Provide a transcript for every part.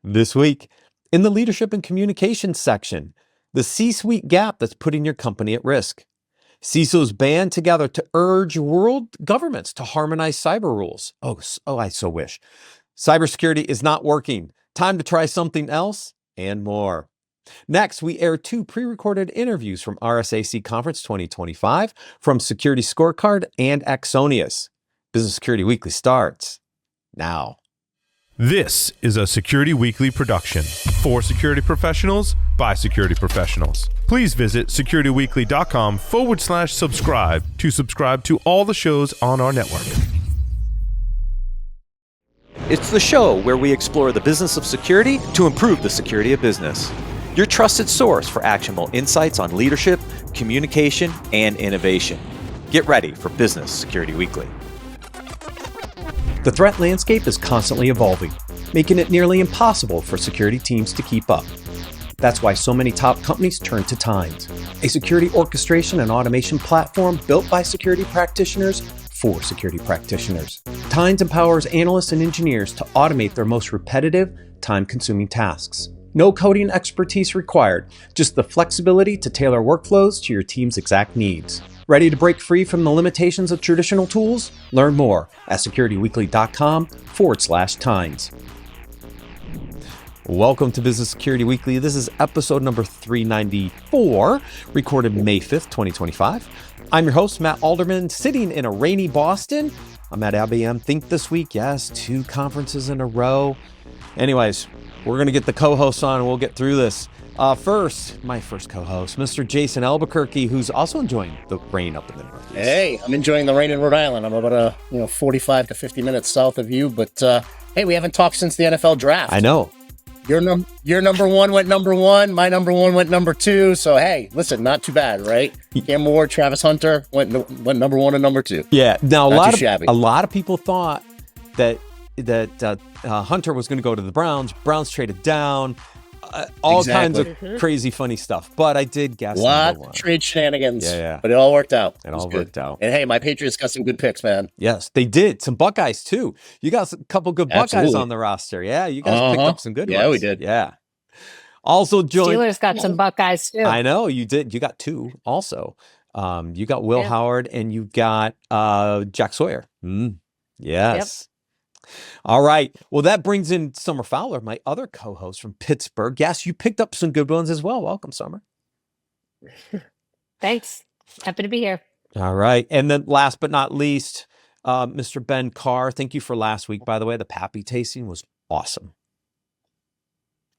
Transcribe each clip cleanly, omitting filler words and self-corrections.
This week, in the leadership and communications section, the C-suite gap that's putting your company at risk. CISOs band together to urge world governments to harmonize cyber rules. Oh, I so wish. Cybersecurity is not working. Time to try something else, and more. Next, we air 2 pre-recorded interviews from RSA Conference 2025 from SecurityScorecard and Axonius. Business Security Weekly starts now. This is a Security Weekly production for security professionals by security professionals. Please visit securityweekly.com/subscribe to subscribe to all the shows on our network. It's the show where we explore the business of security to improve the security of business. Your trusted source for actionable insights on leadership, communication, and innovation. Get ready for Business Security Weekly. The threat landscape is constantly evolving, making it nearly impossible for security teams to keep up. That's why so many top companies turn to Tines, a security orchestration and automation platform built by security practitioners for security practitioners. Tines empowers analysts and engineers to automate their most repetitive, time-consuming tasks. No coding expertise required, just the flexibility to tailor workflows to your team's exact needs. Ready to break free from the limitations of traditional tools? Learn more at securityweekly.com/Tines. Welcome to Business Security Weekly. This is episode number 394, recorded May 5th, 2025. I'm your host, Matt Alderman, sitting in a rainy Boston. I'm at IBM Think this week. Yes, 2 conferences in a row. Anyways, we're going to get the co-hosts on and we'll get through this. First, my first co-host, Mr. Jason Albuquerque, who's also enjoying the rain up in the Northeast. Hey, I'm enjoying the rain in Rhode Island. I'm about 45 to 50 minutes south of you, but hey, we haven't talked since the NFL draft. I know. Your number one went number 1. My number 1 went number 2. So hey, listen, not too bad, right? Cam Ward, Travis Hunter went number 1 and number 2. Yeah. Now a lot of people thought that Hunter was going to go to the Browns. Browns traded down. All kinds of crazy, funny stuff. But I did guess. A lot of trade shenanigans. Yeah. But it all worked out. It all worked out. And hey, my Patriots got some good picks, man. Yes, they did. Some Buckeyes, too. You got a couple good Buckeyes on the roster. Yeah, you guys picked up some good ones. Yeah, we did. Yeah. Also, Steelers got some Buckeyes, too. I know, you did. You got 2 also. You got Will Howard and you got Jack Sawyer. Yes. Yep. All right. Well, that brings in Summer Fowler, my other co-host from Pittsburgh. Yes, you picked up some good ones as well. Welcome, Summer. Thanks. Happy to be here. All right. And then last but not least, Mr. Ben Carr. Thank you for last week, by the way. The Pappy tasting was awesome.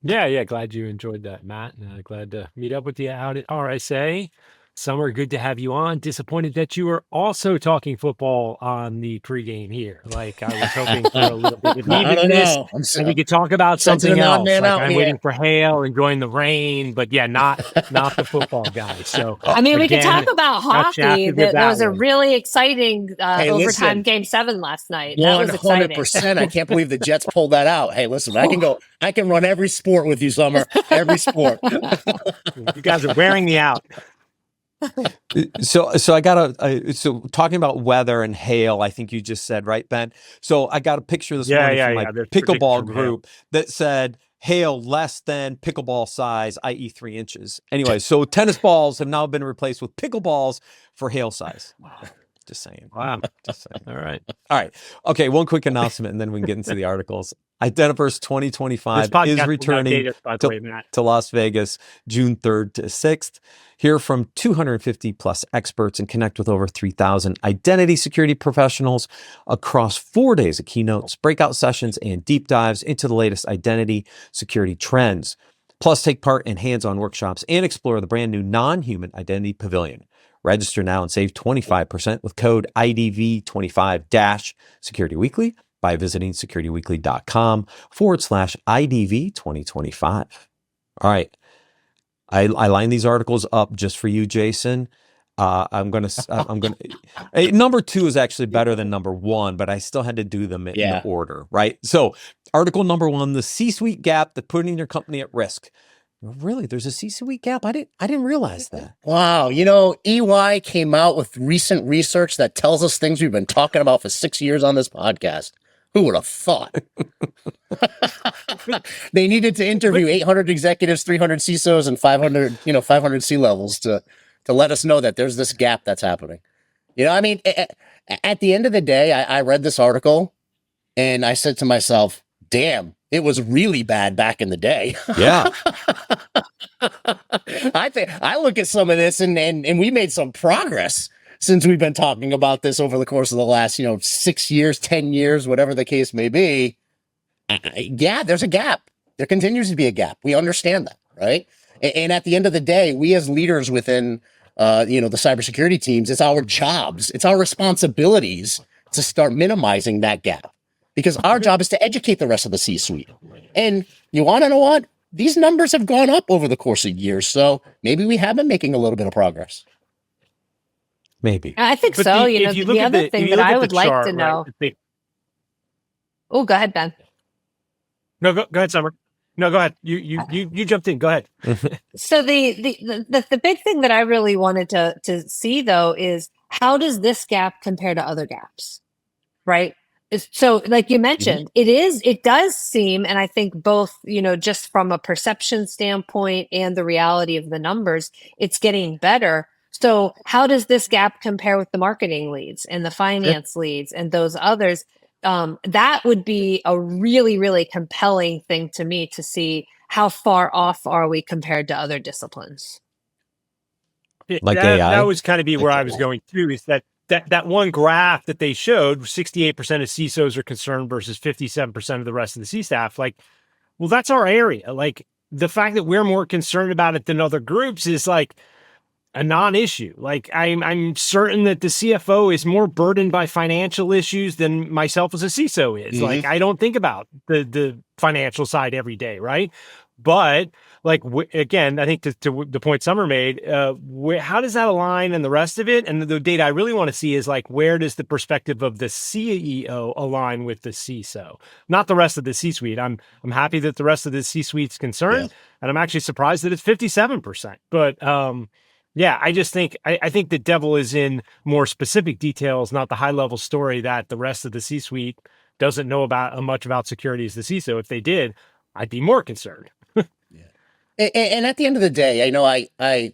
Yeah. Glad you enjoyed that, Matt. Glad to meet up with you out at RSA. Summer, good to have you on. Disappointed that you were also talking football on the pregame here. Like, I was hoping for a little bit of evenness, and we could talk about something else. Like, I'm waiting for hail, enjoying the rain, but yeah, not the football guy. So, I mean, we could talk about hockey. There was a really exciting overtime Game 7 last night. That was exciting. 100%. I can't believe the Jets pulled that out. Hey, listen, I can run every sport with you, Summer. Every sport. You guys are wearing me out. So I got so talking about weather and hail, I think you just said, right, Ben? So I got a picture this morning from my pickleball group that said hail less than pickleball size, i.e. 3 inches. Anyway, so tennis balls have now been replaced with pickleballs for hail size. Just saying. Wow. Just saying. All right. Okay, one quick announcement and then we can get into the articles. Identiverse 2025 is returning to Las Vegas June 3rd to 6th. Hear from 250 plus experts and connect with over 3,000 identity security professionals across 4 days of keynotes, breakout sessions, and deep dives into the latest identity security trends. Plus, take part in hands-on workshops and explore the brand new non-human identity pavilion. Register now and save 25% with code IDV25-SecurityWeekly by visiting securityweekly.com/IDV 2025. All right. I line these articles up just for you, Jason. I'm gonna. Number 2 is actually better than number 1, but I still had to do them in order, right? So, article number 1: the C-suite gap that putting your company at risk. Really, there's a C-suite gap. I didn't realize that. Wow, EY came out with recent research that tells us things we've been talking about for 6 years on this podcast. Who would have thought? They needed to interview 800 executives, 300 CISOs, and 500 C-levels to let us know that there's this gap that's happening. I mean, at the end of the day, I read this article and I said to myself, damn, it was really bad back in the day. Yeah. I look at some of this and we made some progress since we've been talking about this over the course of the last, 6 years, 10 years, whatever the case may be. Yeah, there's a gap. There continues to be a gap. We understand that, right? And at the end of the day, we as leaders within, the cybersecurity teams, it's our jobs, it's our responsibilities to start minimizing that gap, because our job is to educate the rest of the C-suite. And you want to know what? These numbers have gone up over the course of years, so maybe we have been making a little bit of progress. Maybe. I think but so. The other thing that I would like to know. Right? Oh, go ahead, Ben. No, go ahead, Summer. No, go ahead. You jumped in. Go ahead. So the big thing that I really wanted to see though is, how does this gap compare to other gaps, right? So like you mentioned, it does seem, and I think both, just from a perception standpoint and the reality of the numbers, it's getting better. So how does this gap compare with the marketing leads and the finance leads and those others? That would be a really, really compelling thing to me to see how far off are we compared to other disciplines. Like AI? That was kind of be where I was going through, is that one graph that they showed, 68% of CISOs are concerned versus 57% of the rest of the C-staff. Like, well, that's our area. Like, the fact that we're more concerned about it than other groups is like a non-issue. Like, I'm certain that the CFO is more burdened by financial issues than myself as a CISO is. Like, I don't think about the financial side every day, right? But like, again, I think to the point Summer made, how does that align and the rest of it? And the data I really want to see is like, where does the perspective of the CEO align with the CISO, not the rest of the C-suite? I'm happy that the rest of the C-suite's concerned, and I'm actually surprised that it's 57%. But yeah, I just think I think the devil is in more specific details, not the high level story that the rest of the C-suite doesn't know about much about security as the CISO. If they did, I'd be more concerned. And at the end of the day, I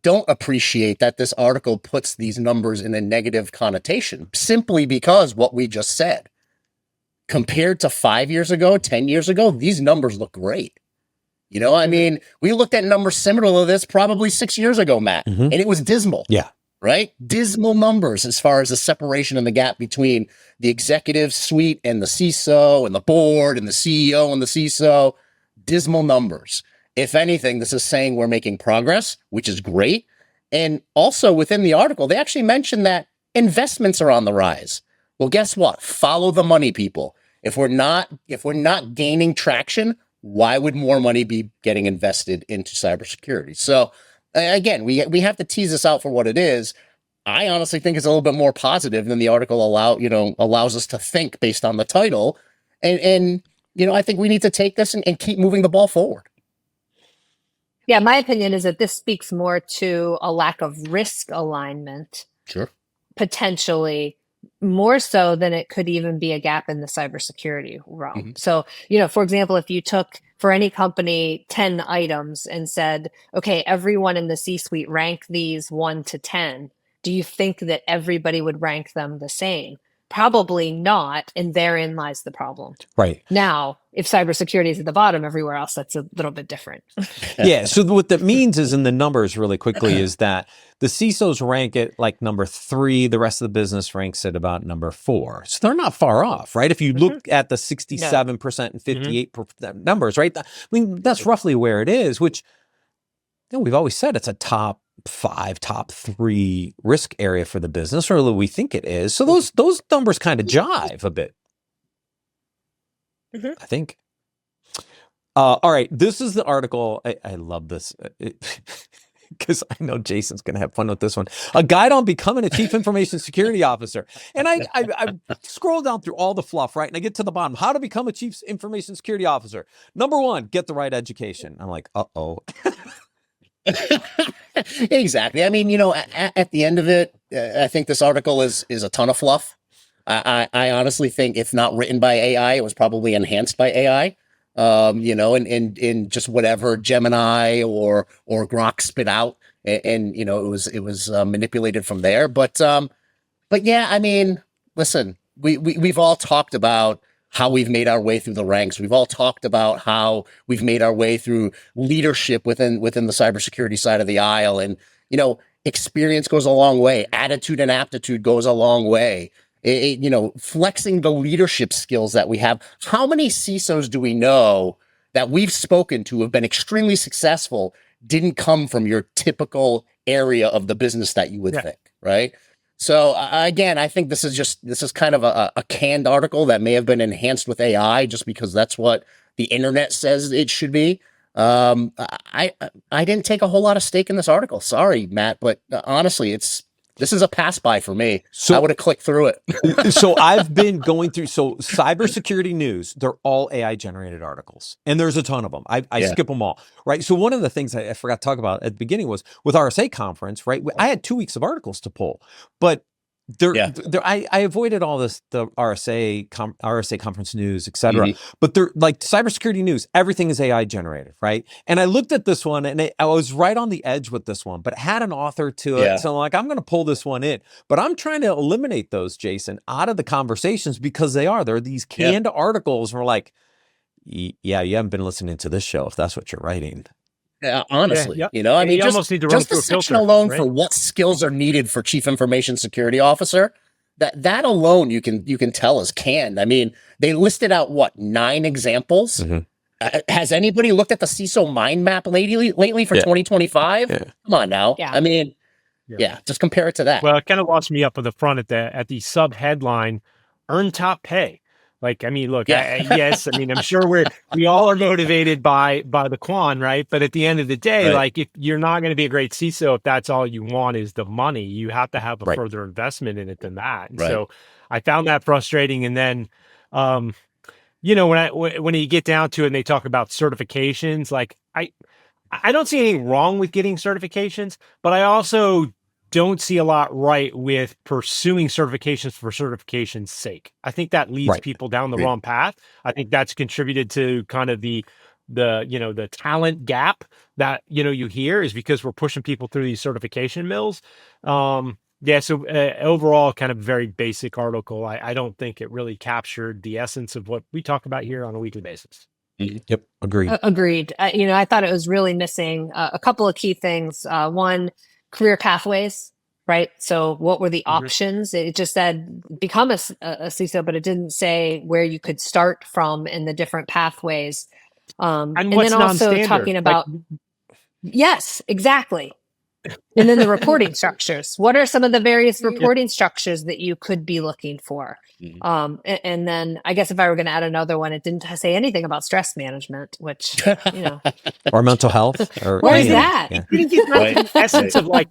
don't appreciate that this article puts these numbers in a negative connotation, simply because what we just said. Compared to 5 years ago, 10 years ago, these numbers look great. I mean, we looked at numbers similar to this probably 6 years ago, Matt, and it was dismal. Yeah. Right? Dismal numbers as far as the separation and the gap between the executive suite and the CISO and the board and the CEO and the CISO. Dismal numbers. If anything, this is saying we're making progress, which is great. And also within the article, they actually mentioned that investments are on the rise. Well, guess what? Follow the money, people. If we're not gaining traction, why would more money be getting invested into cybersecurity? So again, we have to tease this out for what it is. I honestly think it's a little bit more positive than the article allows us to think based on the title. And I think we need to take this and keep moving the ball forward. Yeah, my opinion is that this speaks more to a lack of risk alignment. Sure. Potentially more so than it could even be a gap in the cybersecurity realm. So, for example, if you took for any company 10 items and said, okay, everyone in the C-suite rank these 1 to 10, do you think that everybody would rank them the same? Probably not, and therein lies the problem. Right. Now, if cybersecurity is at the bottom everywhere else, that's a little bit different. Yeah, so what that means is, in the numbers really quickly, is that the CISOs rank it like number 3, the rest of the business ranks it about number 4. So they're not far off, right? If you look at the 67% and 58% numbers, right? I mean, that's roughly where it is, which we've always said it's a top 5, top 3 risk area for the business, or we think it is. So those numbers kind of jive a bit. I think. All right, this is the article. I love this because I know Jason's going to have fun with this one. A guide on becoming a chief information security officer. And I scroll down through all the fluff, right? And I get to the bottom. How to become a chief information security officer. Number 1, get the right education. I'm like, uh-oh. Exactly. I mean, at the end of it, I think this article is a ton of fluff. I honestly think, if not written by AI, it was probably enhanced by AI. and just whatever Gemini or Grok spit out, and it was manipulated from there. But yeah, I mean, listen, we've all talked about how we've made our way through the ranks. We've all talked about how we've made our way through leadership within the cybersecurity side of the aisle, and experience goes a long way. Attitude and aptitude goes a long way. Flexing the leadership skills that we have. How many CISOs do we know that we've spoken to have been extremely successful, didn't come from your typical area of the business that you would think, right? So again, I think this is kind of a canned article that may have been enhanced with AI just because that's what the internet says it should be. I didn't take a whole lot of stake in this article. Sorry, Matt, but honestly, this is a pass by for me. So I would have clicked through it. So I've been going through, cybersecurity news, they're all AI generated articles, and there's a ton of them. I skip them all, right? So one of the things I forgot to talk about at the beginning was with RSA Conference, right? I had 2 weeks of articles to pull, but I avoided all this, the RSA Conference news, et cetera. But they're like cybersecurity news, everything is AI generated, right? And I looked at this one and I was right on the edge with this one, but it had an author to it. So I'm like, I'm going to pull this one in, but I'm trying to eliminate those, Jason, out of the conversations because they're these canned articles. And we're like, yeah, you haven't been listening to this show if that's what you're writing. Honestly, I mean, just the section alone for what skills are needed for chief information security officer, that alone you can tell is canned. I mean, they listed out 9 examples. Has anybody looked at the CISO mind map lately for 2025? Come on now. I mean, just compare it to that. Well, it kind of lost me up at the front at the sub headline, earn top pay. Like, I mean, look, yes, I mean, I'm sure we all are motivated by the quan, right? But at the end of the day, like, if you're not going to be a great CISO, if that's all you want is the money, you have to have a further investment in it than that. And so I found that frustrating. And then, when you get down to it and they talk about certifications, like I don't see anything wrong with getting certifications, but I also don't see a lot right with pursuing certifications for certification's sake. I think that leads people down the wrong path. I think that's contributed to kind of the talent gap that, you hear is because we're pushing people through these certification mills. So overall, kind of very basic article. I don't think it really captured the essence of what we talk about here on a weekly basis. Yep. Agreed. Agreed. I thought it was really missing a couple of key things. One, career pathways, right? So what were the options? It just said become a CISO, but it didn't say where you could start from in the different pathways. And then what's also talking about, yes, exactly. And then the reporting structures. What are some of the various reporting structures that you could be looking for? And then I guess if I were going to add another one, it didn't say anything about stress management, which, or mental health. Or where is that? The essence of like,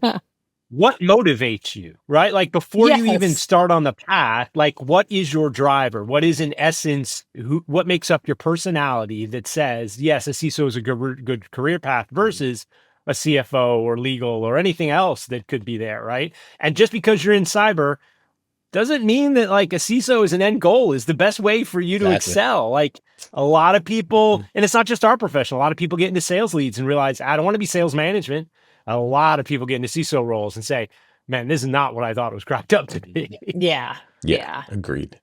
what motivates you, right? Like before you even start on the path, like what is your driver? What is in essence, what makes up your personality that says, yes, a CISO is a good career path versus a CFO or legal or anything else that could be there, right? And just because you're in cyber doesn't mean that like a CISO is an end goal, is the best way for you to excel. Like a lot of people, and it's not just our profession, a lot of people get into sales leads and realize, I don't want to be sales management. A lot of people get into CISO roles and say, man, this is not what I thought it was cracked up to be. Yeah. Agreed.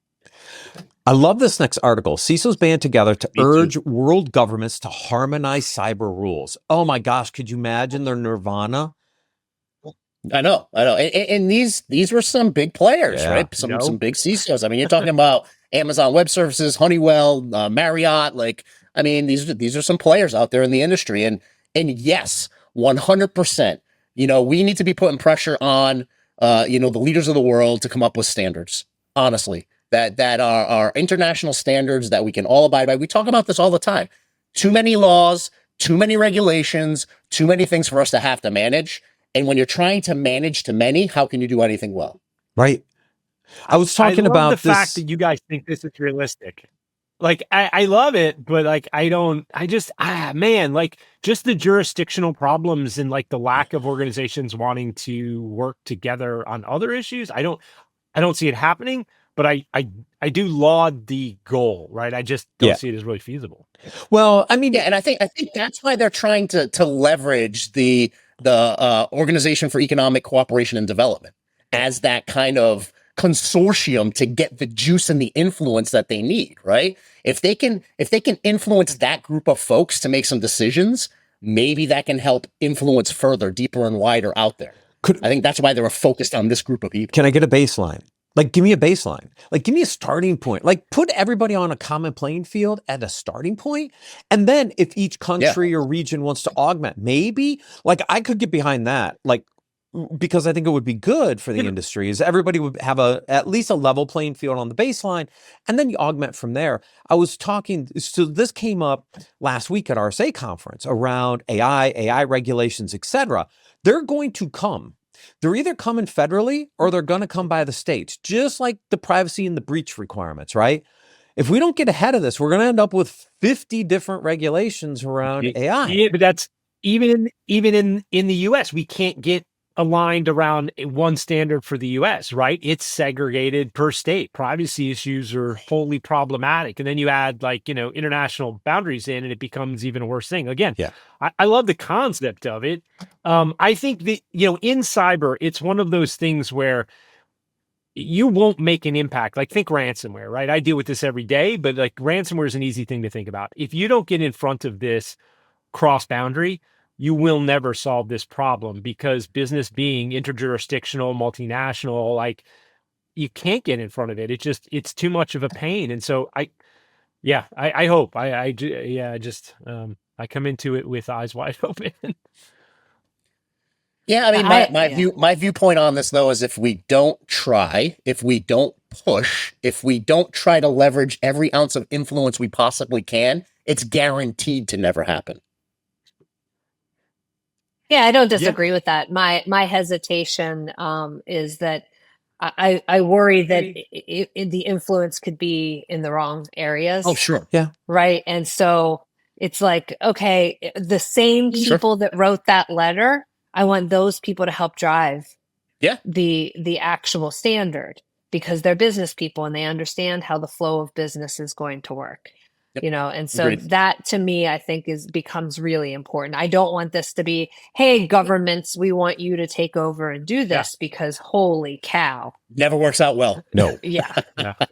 I love this next article. CISOs band together to urge world governments to harmonize cyber rules. Oh my gosh, could you imagine their nirvana? I know. And these were some big players, right? Some big CISOs. I mean, you're talking about Amazon Web Services, Honeywell, Marriott. Like, I mean, these are some players out there in the industry. And yes, 100%. We need to be putting pressure on, the leaders of the world to come up with standards. Honestly, that are international standards that we can all abide by. We talk about this all the time. Too many laws, too many regulations, too many things for us to have to manage. And when you're trying to manage too many, how can you do anything well? Right. I was talking about the fact that you guys think this is realistic. Like, I love it, but like, just the jurisdictional problems and like the lack of organizations wanting to work together on other issues. I don't see it happening, but I do laud the goal, right? I just don't see it as really feasible. Well, I mean, Yeah, and I think that's why they're trying to leverage the Organization for Economic Cooperation and Development as that kind of consortium to get the juice and the influence that they need, right? If they can influence that group of folks to make some decisions, maybe that can help influence further, deeper and wider out there. I think that's why they were focused on this group of people. Can I get a baseline? Like, give me a baseline. Like, give me a starting point. Like, put everybody on a common playing field at a starting point. And then if each country or region wants to augment, maybe, like, I could get behind that. Like, because I think it would be good for the industry is everybody would have at least a level playing field on the baseline, and then you augment from there. I was talking, so this came up last week at RSA Conference around AI regulations, etc. They're going to come. They're either coming federally or they're going to come by the states, just like the privacy and the breach requirements, right? If we don't get ahead of this, we're going to end up with 50 different regulations around AI. Yeah, but that's even in the US, we can't get aligned around one standard for the US, right? It's segregated per state. Privacy issues are wholly problematic. And then you add international boundaries in and it becomes even a worse thing. Again, I love the concept of it. I think that, in cyber, it's one of those things where you won't make an impact. Like, think ransomware, right? I deal with this every day, but like ransomware is an easy thing to think about. If you don't get in front of this cross boundary, you will never solve this problem, because business being interjurisdictional, multinational, like, you can't get in front of it. It's too much of a pain. And so I hope I come into it with eyes wide open. Yeah, I mean, my viewpoint on this, though, is if we don't try, if we don't push, if we don't try to leverage every ounce of influence we possibly can, it's guaranteed to never happen. Yeah, I don't disagree with that. My hesitation is that I worry that the influence could be in the wrong areas. Oh, sure. Yeah. Right. And so it's like, okay, the same people that wrote that letter, I want those people to help drive the actual standard, because they're business people and they understand how the flow of business is going to work. And so that, to me, I think becomes really important. I don't want this to be, hey, governments, we want you to take over and do this, because holy cow. Never works out well. No.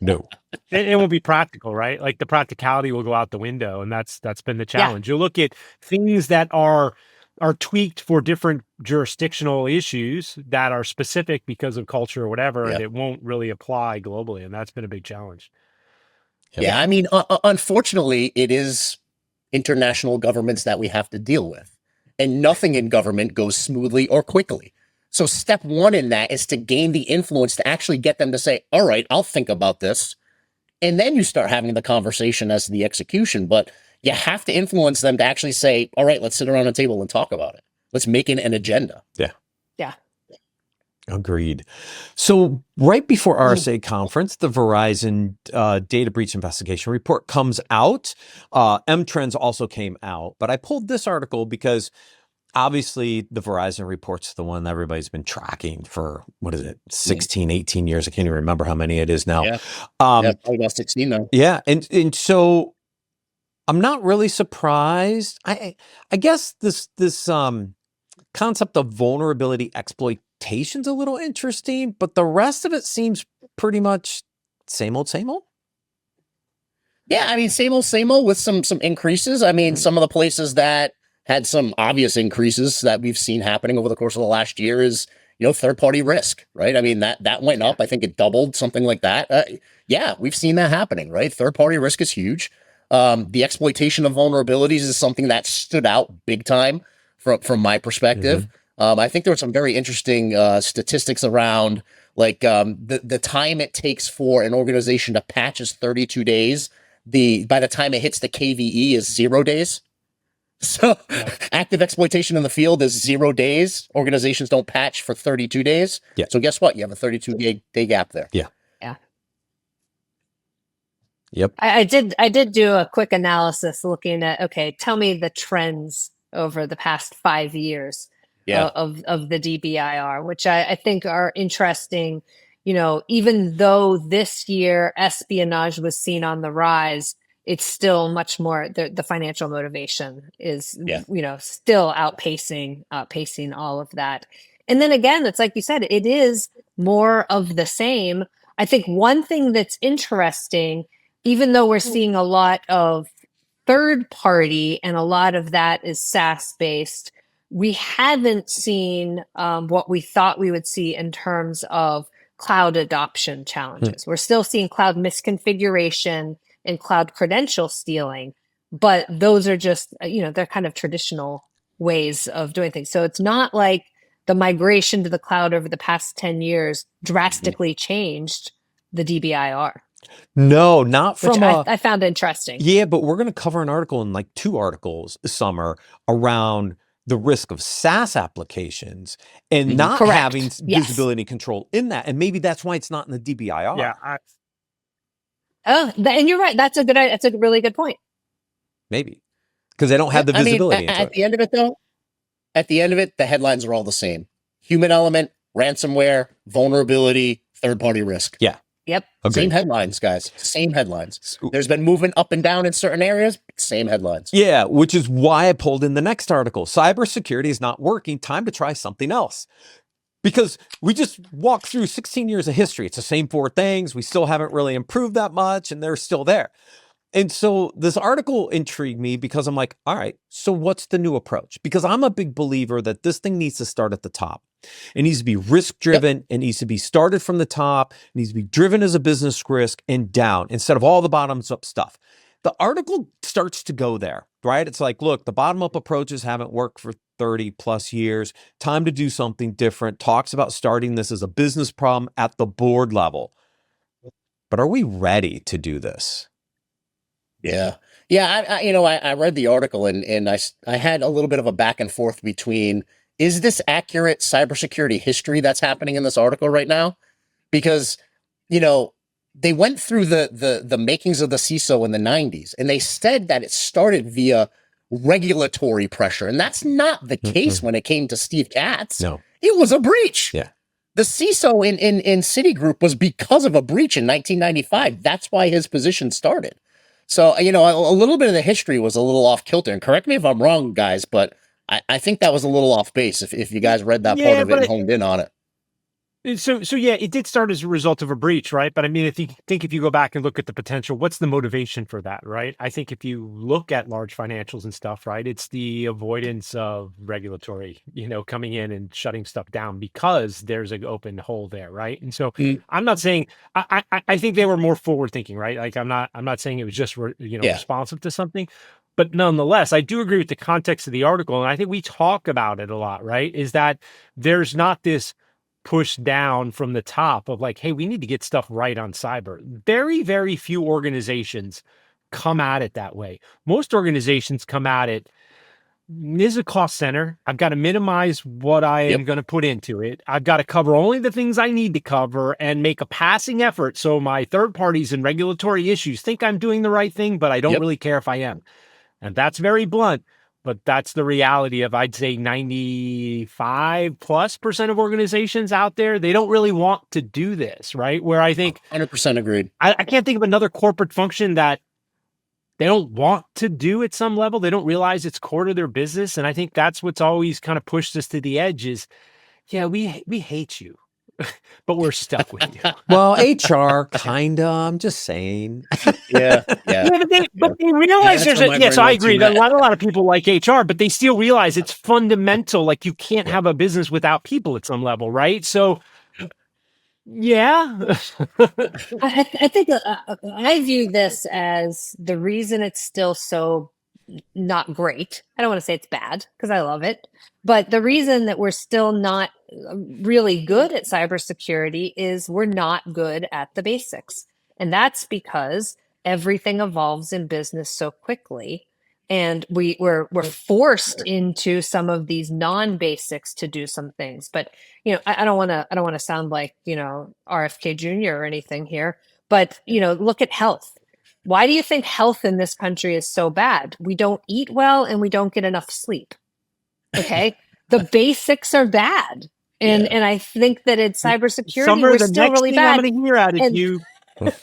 No. It won't be practical, right? Like, the practicality will go out the window, and that's been the challenge. You'll look at things that are tweaked for different jurisdictional issues that are specific because of culture or whatever, and it won't really apply globally. And that's been a big challenge. Yeah, I mean, unfortunately, it is international governments that we have to deal with, and nothing in government goes smoothly or quickly. So step one in that is to gain the influence to actually get them to say, all right, I'll think about this. And then you start having the conversation as to the execution. But you have to influence them to actually say, all right, let's sit around a table and talk about it. Let's make it an agenda. Yeah. Yeah. Agreed. So right before RSA Conference, the Verizon data breach investigation report comes out. M-Trends also came out. But I pulled this article because obviously the Verizon report's the one that everybody's been tracking for, 16, 18 years. I can't even remember how many it is now. Yeah, probably about 16 now. Yeah. And so I'm not really surprised. I guess this concept of vulnerability exploitation's a little interesting, but the rest of it seems pretty much same old, same old. Yeah, I mean, same old with some increases. I mean, some of the places that had some obvious increases that we've seen happening over the course of the last year is, third-party risk, right? I mean, that went up. I think it doubled, something like that. Yeah, we've seen that happening, right? Third-party risk is huge. The exploitation of vulnerabilities is something that stood out big time from my perspective. I think there were some very interesting statistics around, like, the time it takes for an organization to patch is 32 days. By the time it hits the KVE is 0 days. So active exploitation in the field is 0 days. Organizations don't patch for 32 days. Yeah. So guess what? You have a 32-day gap there. Yeah. Yeah. Yep. I did do a quick analysis looking at, okay, tell me the trends over the past 5 years of the DBIR, which I think are interesting. even though this year espionage was seen on the rise, it's still much more the financial motivation is, still outpacing all of that. And then again, it's like you said, it is more of the same. I think one thing that's interesting, even though we're seeing a lot of third party and a lot of that is SaaS based, we haven't seen what we thought we would see in terms of cloud adoption challenges. We're still seeing cloud misconfiguration and cloud credential stealing, but those are just, they're kind of traditional ways of doing things. So it's not like the migration to the cloud over the past 10 years drastically changed the DBIR. No, not from I found interesting. Yeah, but we're going to cover an article in like 2 articles, Summer, around the risk of SaaS applications and not having visibility control in that. And maybe that's why it's not in the DBIR. Yeah. And you're right. That's a really good point. Maybe. Because they don't have the visibility. At the end of it, though, the headlines are all the same. Human element, ransomware, vulnerability, third-party risk. Yeah. Yep. Agreed. Same headlines, guys. Same headlines. There's been movement up and down in certain areas. Same headlines. Yeah, which is why I pulled in the next article. Cybersecurity is not working. Time to try something else. Because we just walked through 16 years of history. It's the same 4 things. We still haven't really improved that much, and they're still there. And so this article intrigued me because I'm like, all right, so what's the new approach? Because I'm a big believer that this thing needs to start at the top. It needs to be risk-driven. It needs to be started from the top. It needs to be driven as a business risk and down instead of all the bottoms-up stuff. The article starts to go there, right? It's like, look, the bottom-up approaches haven't worked for 30 plus years. Time to do something different. Talks about starting this as a business problem at the board level. But are we ready to do this? Yeah. Yeah. I read the article and I had a little bit of a back and forth between, is this accurate cybersecurity history that's happening in this article right now? Because, they went through the makings of the CISO in the 90s, and they said that it started via regulatory pressure. And that's not the case when it came to Steve Katz. No. It was a breach. Yeah. The CISO in Citigroup was because of a breach in 1995. That's why his position started. So, a little bit of the history was a little off kilter. And correct me if I'm wrong, guys, but I think that was a little off base if you guys read that part of it and honed in on it. So yeah, it did start as a result of a breach, right? But I mean, if you go back and look at the potential, what's the motivation for that, right? I think if you look at large financials and stuff, right, it's the avoidance of regulatory, coming in and shutting stuff down because there's an open hole there, right? And so I'm not saying I think they were more forward thinking, right? Like I'm not saying it was just responsive to something. But nonetheless, I do agree with the context of the article, and I think we talk about it a lot, right? Is that there's not this push down from the top of like, hey, we need to get stuff right on cyber. Very, very few organizations come at it that way. Most organizations come at it, this is a cost center. I've got to minimize what I am going to put into it. I've got to cover only the things I need to cover and make a passing effort so my third parties and regulatory issues think I'm doing the right thing, but I don't really care if I am. And that's very blunt. But that's the reality of, I'd say, 95+% of organizations out there. They don't really want to do this, right? Where I think 100% agreed. I can't think of another corporate function that they don't want to do at some level. They don't realize it's core to their business. And I think that's what's always kind of pushed us to the edge is, yeah, we hate you, but we're stuck with you. Well, HR, kinda. I'm just saying. Yeah. But they realize there's so I agree that a lot of people like HR, but they still realize it's fundamental. Like you can't have a business without people at some level, right? So, yeah. I think I view this as the reason it's still so not great. I don't want to say it's bad because I love it, but the reason that we're still not really good at cybersecurity is we're not good at the basics. And that's because everything evolves in business so quickly. And we're forced into some of these non-basics to do some things. But, I don't want to sound like, RFK Jr. or anything here, but, look at health. Why do you think health in this country is so bad? We don't eat well and we don't get enough sleep. Okay. The basics are bad. And I think that in cybersecurity, Summer, we're the still next really thing I'm bad. going to hear out of And- you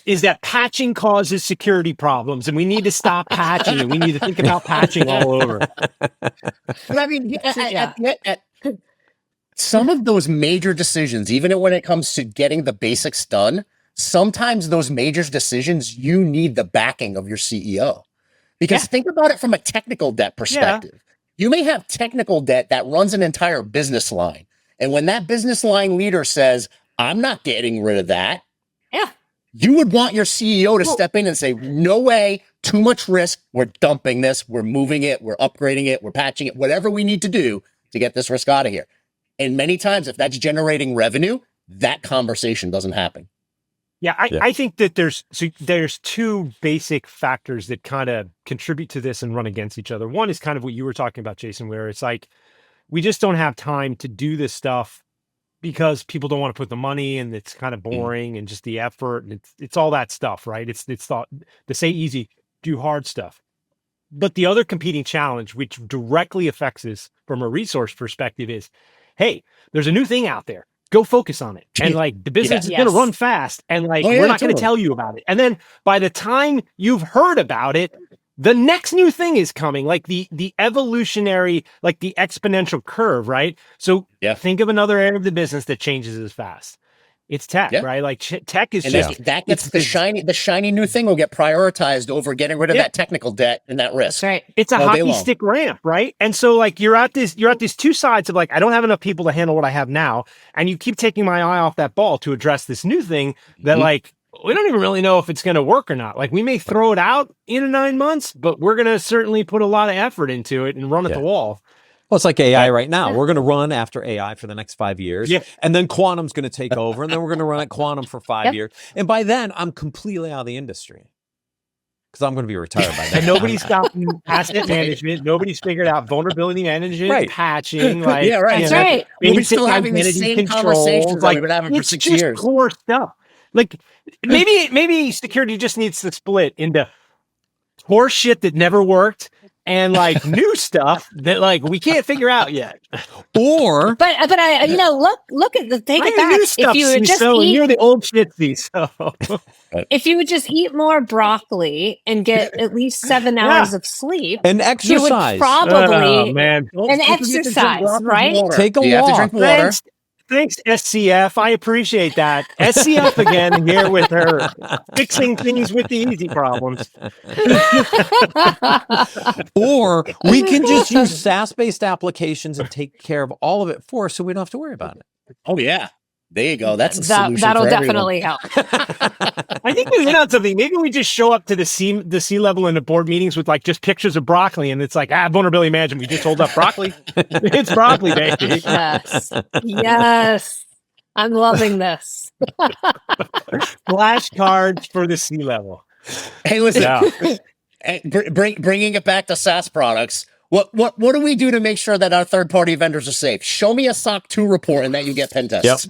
is that patching causes security problems, and we need to stop patching, and we need to think about patching all over. But I mean, at some of those major decisions, even when it comes to getting the basics done, sometimes those major decisions, you need the backing of your CEO. Because think about it from a technical debt perspective. You may have technical debt that runs an entire business line. And when that business line leader says, I'm not getting rid of that, you would want your CEO to step in and say, no way, too much risk. We're dumping this. We're moving it. We're upgrading it. We're patching it, whatever we need to do to get this risk out of here. And many times, if that's generating revenue, that conversation doesn't happen. I think that there's two basic factors that kind of contribute to this and run against each other. One is kind of what you were talking about, Jason, where it's like, we just don't have time to do this stuff because people don't want to put the money, and it's kind of boring and just the effort, and it's all that stuff, right? It's thought to say easy, do hard stuff. But the other competing challenge, which directly affects this from a resource perspective, is, hey, there's a new thing out there. Go focus on it. And like the business is going to run fast, and like we're not going to tell you about it. And then by the time you've heard about it, the next new thing is coming, like the evolutionary, like the exponential curve, right? So think of another area of the business that changes as fast. It's tech, right? Like tech is that gets the shiny new thing will get prioritized over getting rid of that technical debt and that risk. That's right. It's a hockey stick ramp, right? And so like you're at these two sides of like, I don't have enough people to handle what I have now, and you keep taking my eye off that ball to address this new thing that like we don't even really know if it's going to work or not. Like we may throw it out in 9 months, but we're going to certainly put a lot of effort into it and run at the wall. Well, it's like AI right now. We're going to run after AI for the next 5 years. And then quantum's going to take over. And then we're going to run at quantum for 5 years. And by then, I'm completely out of the industry because I'm going to be retired by then. And nobody's gotten asset management. Nobody's figured out vulnerability management, patching. Like, That's right. We'll be still having the same conversations that we've been having for 6 years. It's core stuff. Like maybe security just needs to split into core shit that never worked and like new stuff that like we can't figure out yet. Or but I look at the take it back. New stuff, if you would just you're the old shit CISO. If you would just eat more broccoli and get at least 7 hours of sleep and exercise, you would probably and exercise, right? Take a walk. Have to drink water. Thanks, SCF. I appreciate that. SCF again here with her fixing things with the easy problems. Or we can just use SaaS-based applications and take care of all of it for us so we don't have to worry about it. Oh, yeah. There you go. That's a solution. That'll for definitely help. I think we hit on something. Maybe we just show up to the C-level in the board meetings with like just pictures of broccoli, and it's like, vulnerability management. We just hold up broccoli. It's broccoli, baby. Yes. I'm loving this. Flashcards for the C-level. Hey, listen. Bringing it back to SaaS products. What do we do to make sure that our third-party vendors are safe? Show me a SOC 2 report and that you get pen tests.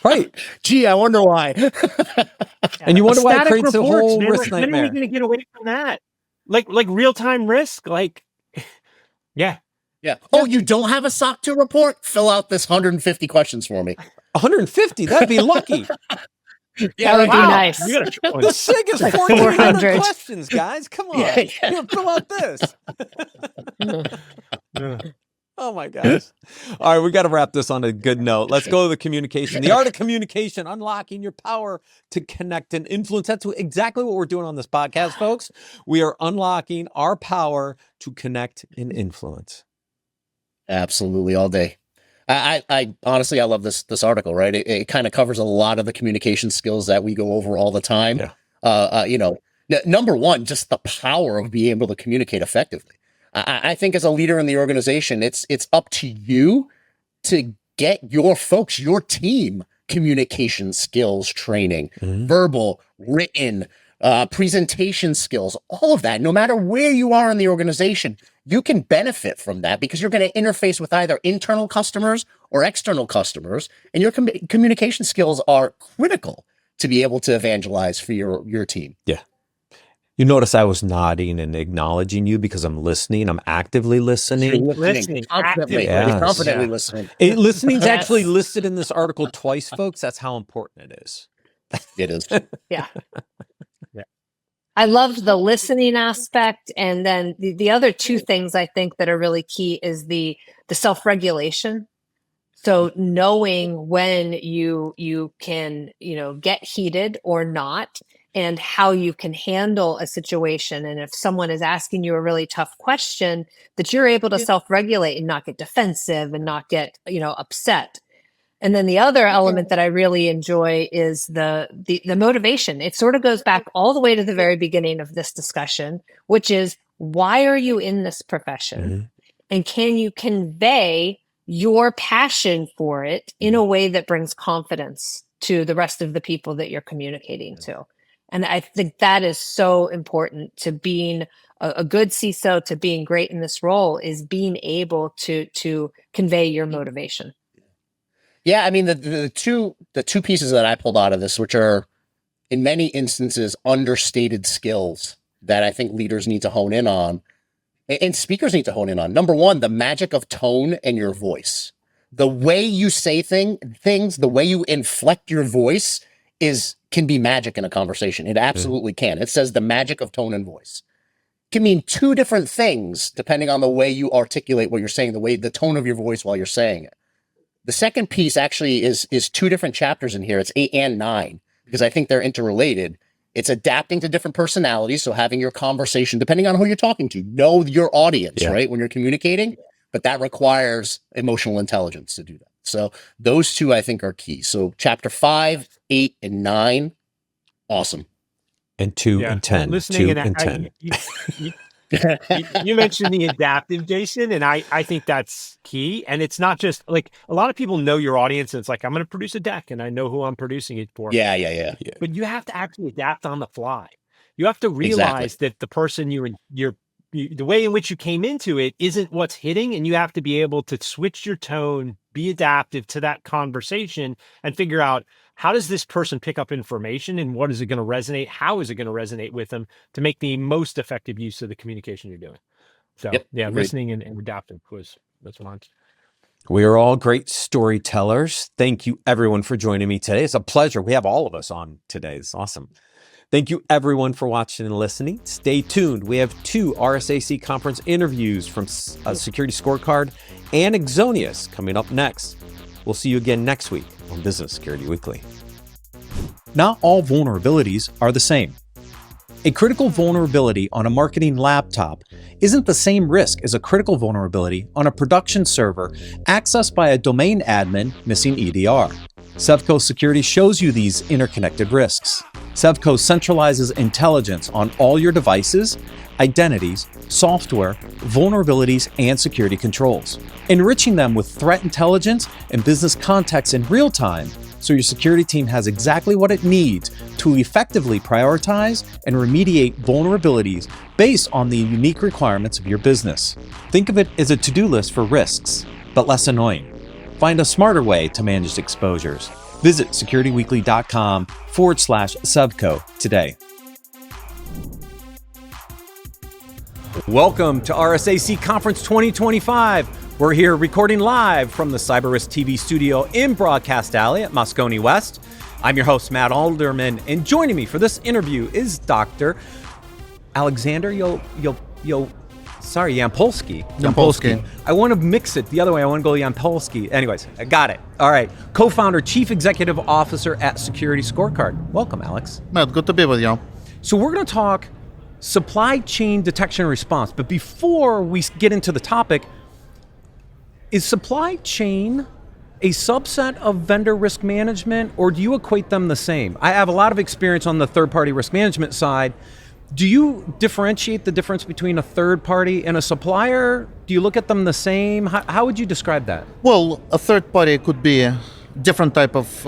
Right. Gee, I wonder why. And you wonder why it creates a whole risk When nightmare. are we going to get away from that? Like real-time risk? Like, yeah. Oh, you don't have a SOC 2 report? Fill out this 150 questions for me. 150? That'd be lucky. That would be nice. The SIG is 400 questions, guys. Come on. Fill out this. Oh my gosh. All right, we got to wrap this on a good note. Let's go to the communication. The art of communication, unlocking your power to connect and influence. That's exactly what we're doing on this podcast, folks. We are unlocking our power to connect and influence. Absolutely, all day. I honestly, I love this article, right? It kind of covers a lot of the communication skills that we go over all the time. Number one, just the power of being able to communicate effectively. I think as a leader in the organization, it's up to you to get your folks, your team, communication skills training, verbal, written, presentation skills, all of that. No matter where you are in the organization, you can benefit from that because you're going to interface with either internal customers or external customers, and your communication skills are critical to be able to evangelize for your team. Yeah. You notice I was nodding and acknowledging you because I'm listening. I'm actively listening. Listening. Confidently. Yes. Confidently listening. Listening's actually listed in this article twice, folks. That's how important it is. It is. Yeah. I loved the listening aspect. And then the other two things I think that are really key is the self-regulation. So knowing when you can, get heated or not, and how you can handle a situation. And if someone is asking you a really tough question, that you're able to self-regulate and not get defensive and not get, upset. And then the other element that I really enjoy is the motivation. It sort of goes back all the way to the very beginning of this discussion, which is, why are you in this profession? Mm-hmm. And can you convey your passion for it in a way that brings confidence to the rest of the people that you're communicating to? And I think that is so important to being a good CISO, to being great in this role, is being able to convey your motivation. Yeah, I mean, the two pieces that I pulled out of this, which are in many instances understated skills that I think leaders need to hone in on, and speakers need to hone in on. Number one, the magic of tone and your voice. The way you say things, the way you inflect your voice can be magic in a conversation. It absolutely can. It says the magic of tone and voice. It can mean two different things depending on the way you articulate what you're saying, the tone of your voice while you're saying it. The second piece actually is two different chapters in here. It's 8 and 9, because I think they're interrelated. It's adapting to different personalities. So having your conversation, depending on who you're talking to, know your audience, right? When you're communicating, but that requires emotional intelligence to do that. So those two I think are key. So chapter 5, 8, and 9, awesome. And 2 and 10. Listening 2 and 10. You mentioned the adaptive, Jason, and I think that's key. And it's not just like, a lot of people know your audience, and it's like, I'm going to produce a deck and I know who I'm producing it for. Yeah. But you have to actually adapt on the fly. You have to realize that the person the way in which you came into it isn't what's hitting, and you have to be able to switch your tone, be adaptive to that conversation, and figure out, how does this person pick up information, and what is it going to resonate? How is it going to resonate with them to make the most effective use of the communication you're doing? So listening and adaptive that's one. We are all great storytellers. Thank you everyone for joining me today. It's a pleasure. We have all of us on today. It's awesome. Thank you everyone for watching and listening. Stay tuned. We have 2 RSA Conference interviews from SecurityScorecard and Axonius coming up next. We'll see you again next week on Business Security Weekly. Not all vulnerabilities are the same. A critical vulnerability on a marketing laptop isn't the same risk as a critical vulnerability on a production server accessed by a domain admin missing EDR. Sevco Security shows you these interconnected risks. Sevco centralizes intelligence on all your devices, identities, software, vulnerabilities, and security controls, enriching them with threat intelligence and business context in real time, so your security team has exactly what it needs to effectively prioritize and remediate vulnerabilities based on the unique requirements of your business. Think of it as a to-do list for risks, but less annoying. Find a smarter way to manage exposures. Visit securityweekly.com/Sevco today. Welcome to RSA Conference 2025. We're here recording live from the CyberRisk TV studio in Broadcast Alley at Moscone West. I'm your host, Matt Alderman, and joining me for this interview is Dr. Alexander Yampolsky. I want to mix it the other way. I want to go Yampolsky. Anyways, I got it. All right. Co-founder, Chief Executive Officer at SecurityScorecard. Welcome, Alex. Matt, good to be with you. So we're going to talk supply chain detection and response. But before we get into the topic, is supply chain a subset of vendor risk management, or do you equate them the same? I have a lot of experience on the third-party risk management side. Do you differentiate the difference between a third party and a supplier? Do you look at them the same? How would you describe that? Well, a third party could be a different type of,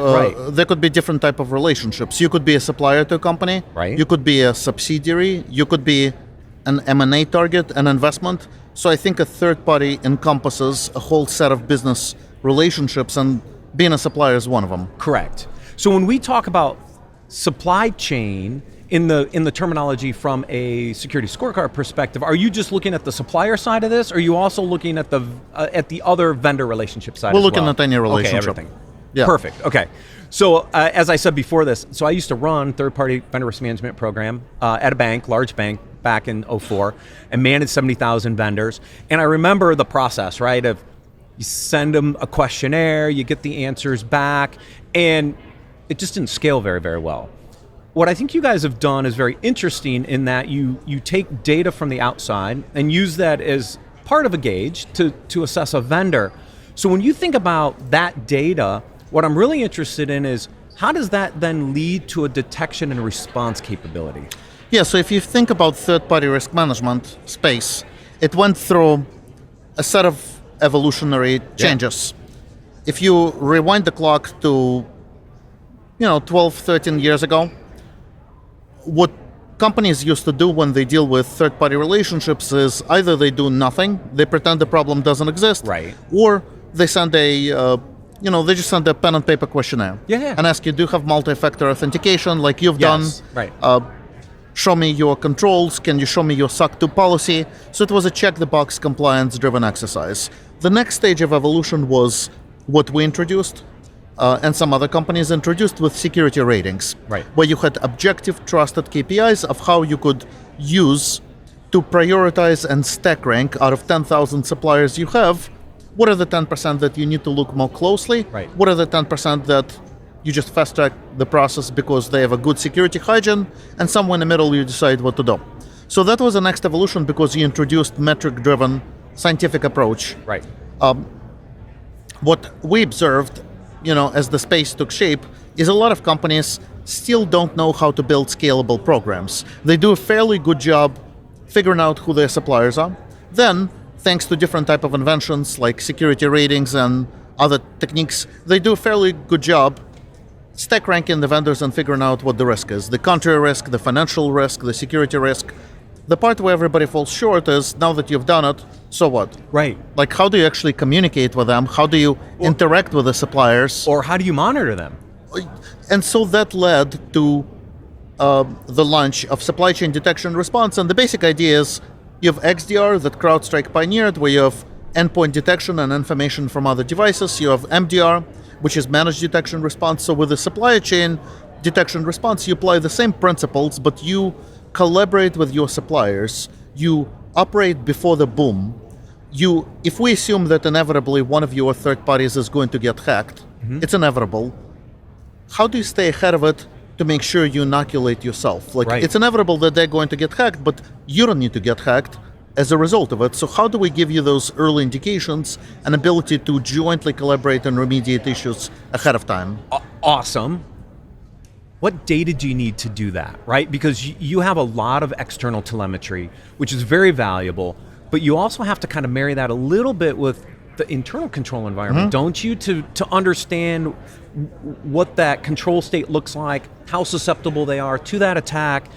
there could be different type of relationships. You could be a supplier to a company. Right. You could be a subsidiary. You could be an M&A target, an investment. So I think a third party encompasses a whole set of business relationships, and being a supplier is one of them. Correct. So when we talk about supply chain in the terminology from a security scorecard perspective, are you just looking at the supplier side of this, or are you also looking at the other vendor relationship side? We're as looking well? at any relationship. Okay, everything. Yeah. Perfect. Okay. So as I said before this, so I used to run third-party vendor risk management program at a bank, large bank, back in 2004, and managed 70,000 vendors. And I remember the process, right, of you send them a questionnaire, you get the answers back, and it just didn't scale very, very well. What I think you guys have done is very interesting in that you take data from the outside and use that as part of a gauge to assess a vendor. So when you think about that data, what I'm really interested in is how does that then lead to a detection and response capability? Yeah, so if you think about third-party risk management space, it went through a set of evolutionary changes. If you rewind the clock to 12, 13 years ago, what companies used to do when they deal with third-party relationships is either they do nothing, they pretend the problem doesn't exist, right, or they send they just send a pen and paper questionnaire and ask you, do you have multi-factor authentication like you've done? Right. Show me your controls. Can you show me your SOC 2 policy? So it was a check-the-box compliance-driven exercise. The next stage of evolution was what we introduced, and some other companies introduced with security ratings, where you had objective, trusted KPIs of how you could use to prioritize and stack rank out of 10,000 suppliers you have. What are the 10% that you need to look more closely? What are the 10% that you just fast track the process because they have a good security hygiene, and somewhere in the middle you decide what to do. So that was the next evolution because you introduced metric-driven scientific approach. What we observed, as the space took shape, is a lot of companies still don't know how to build scalable programs. They do a fairly good job figuring out who their suppliers are. Then, thanks to different type of inventions like security ratings and other techniques, they do a fairly good job stack ranking the vendors and figuring out what the risk is. The country risk, the financial risk, the security risk. The part where everybody falls short is, now that you've done it, so what? Right. Like, how do you actually communicate with them? How do you interact with the suppliers? Or how do you monitor them? And so that led to the launch of supply chain detection and response. And the basic idea is you have XDR that CrowdStrike pioneered, where you have endpoint detection and information from other devices. You have MDR, which is managed detection response. So with the supply chain detection response, you apply the same principles, but you collaborate with your suppliers. You operate before the boom. If we assume that inevitably one of your third parties is going to get hacked, it's inevitable. How do you stay ahead of it to make sure you inoculate yourself? It's inevitable that they're going to get hacked, but you don't need to get hacked as a result of it. So how do we give you those early indications and ability to jointly collaborate and remediate issues ahead of time? Awesome. What data do you need to do that, right? Because you have a lot of external telemetry, which is very valuable, but you also have to kind of marry that a little bit with the internal control environment, don't you? To understand what that control state looks like, how susceptible they are to that attack.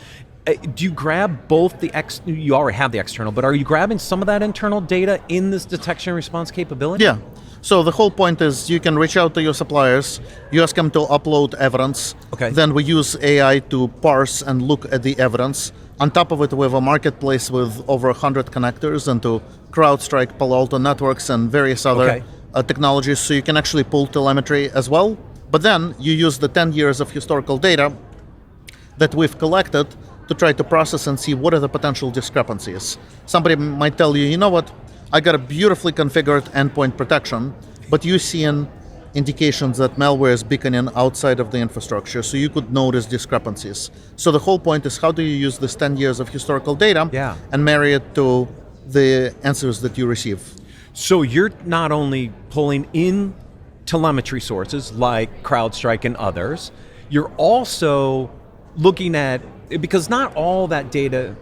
Do you grab both you already have the external, but are you grabbing some of that internal data in this detection and response capability? Yeah. So the whole point is you can reach out to your suppliers, you ask them to upload evidence, then we use AI to parse and look at the evidence. On top of it, we have a marketplace with over 100 connectors into CrowdStrike, Palo Alto Networks, and various other technologies, so you can actually pull telemetry as well. But then you use the 10 years of historical data that we've collected to try to process and see what are the potential discrepancies. Somebody might tell you, you know what, I got a beautifully configured endpoint protection, but you're seeing indications that malware is beaconing outside of the infrastructure, so you could notice discrepancies. So the whole point is, how do you use this 10 years of historical data and marry it to the answers that you receive? So you're not only pulling in telemetry sources like CrowdStrike and others, you're also looking at, because not all that data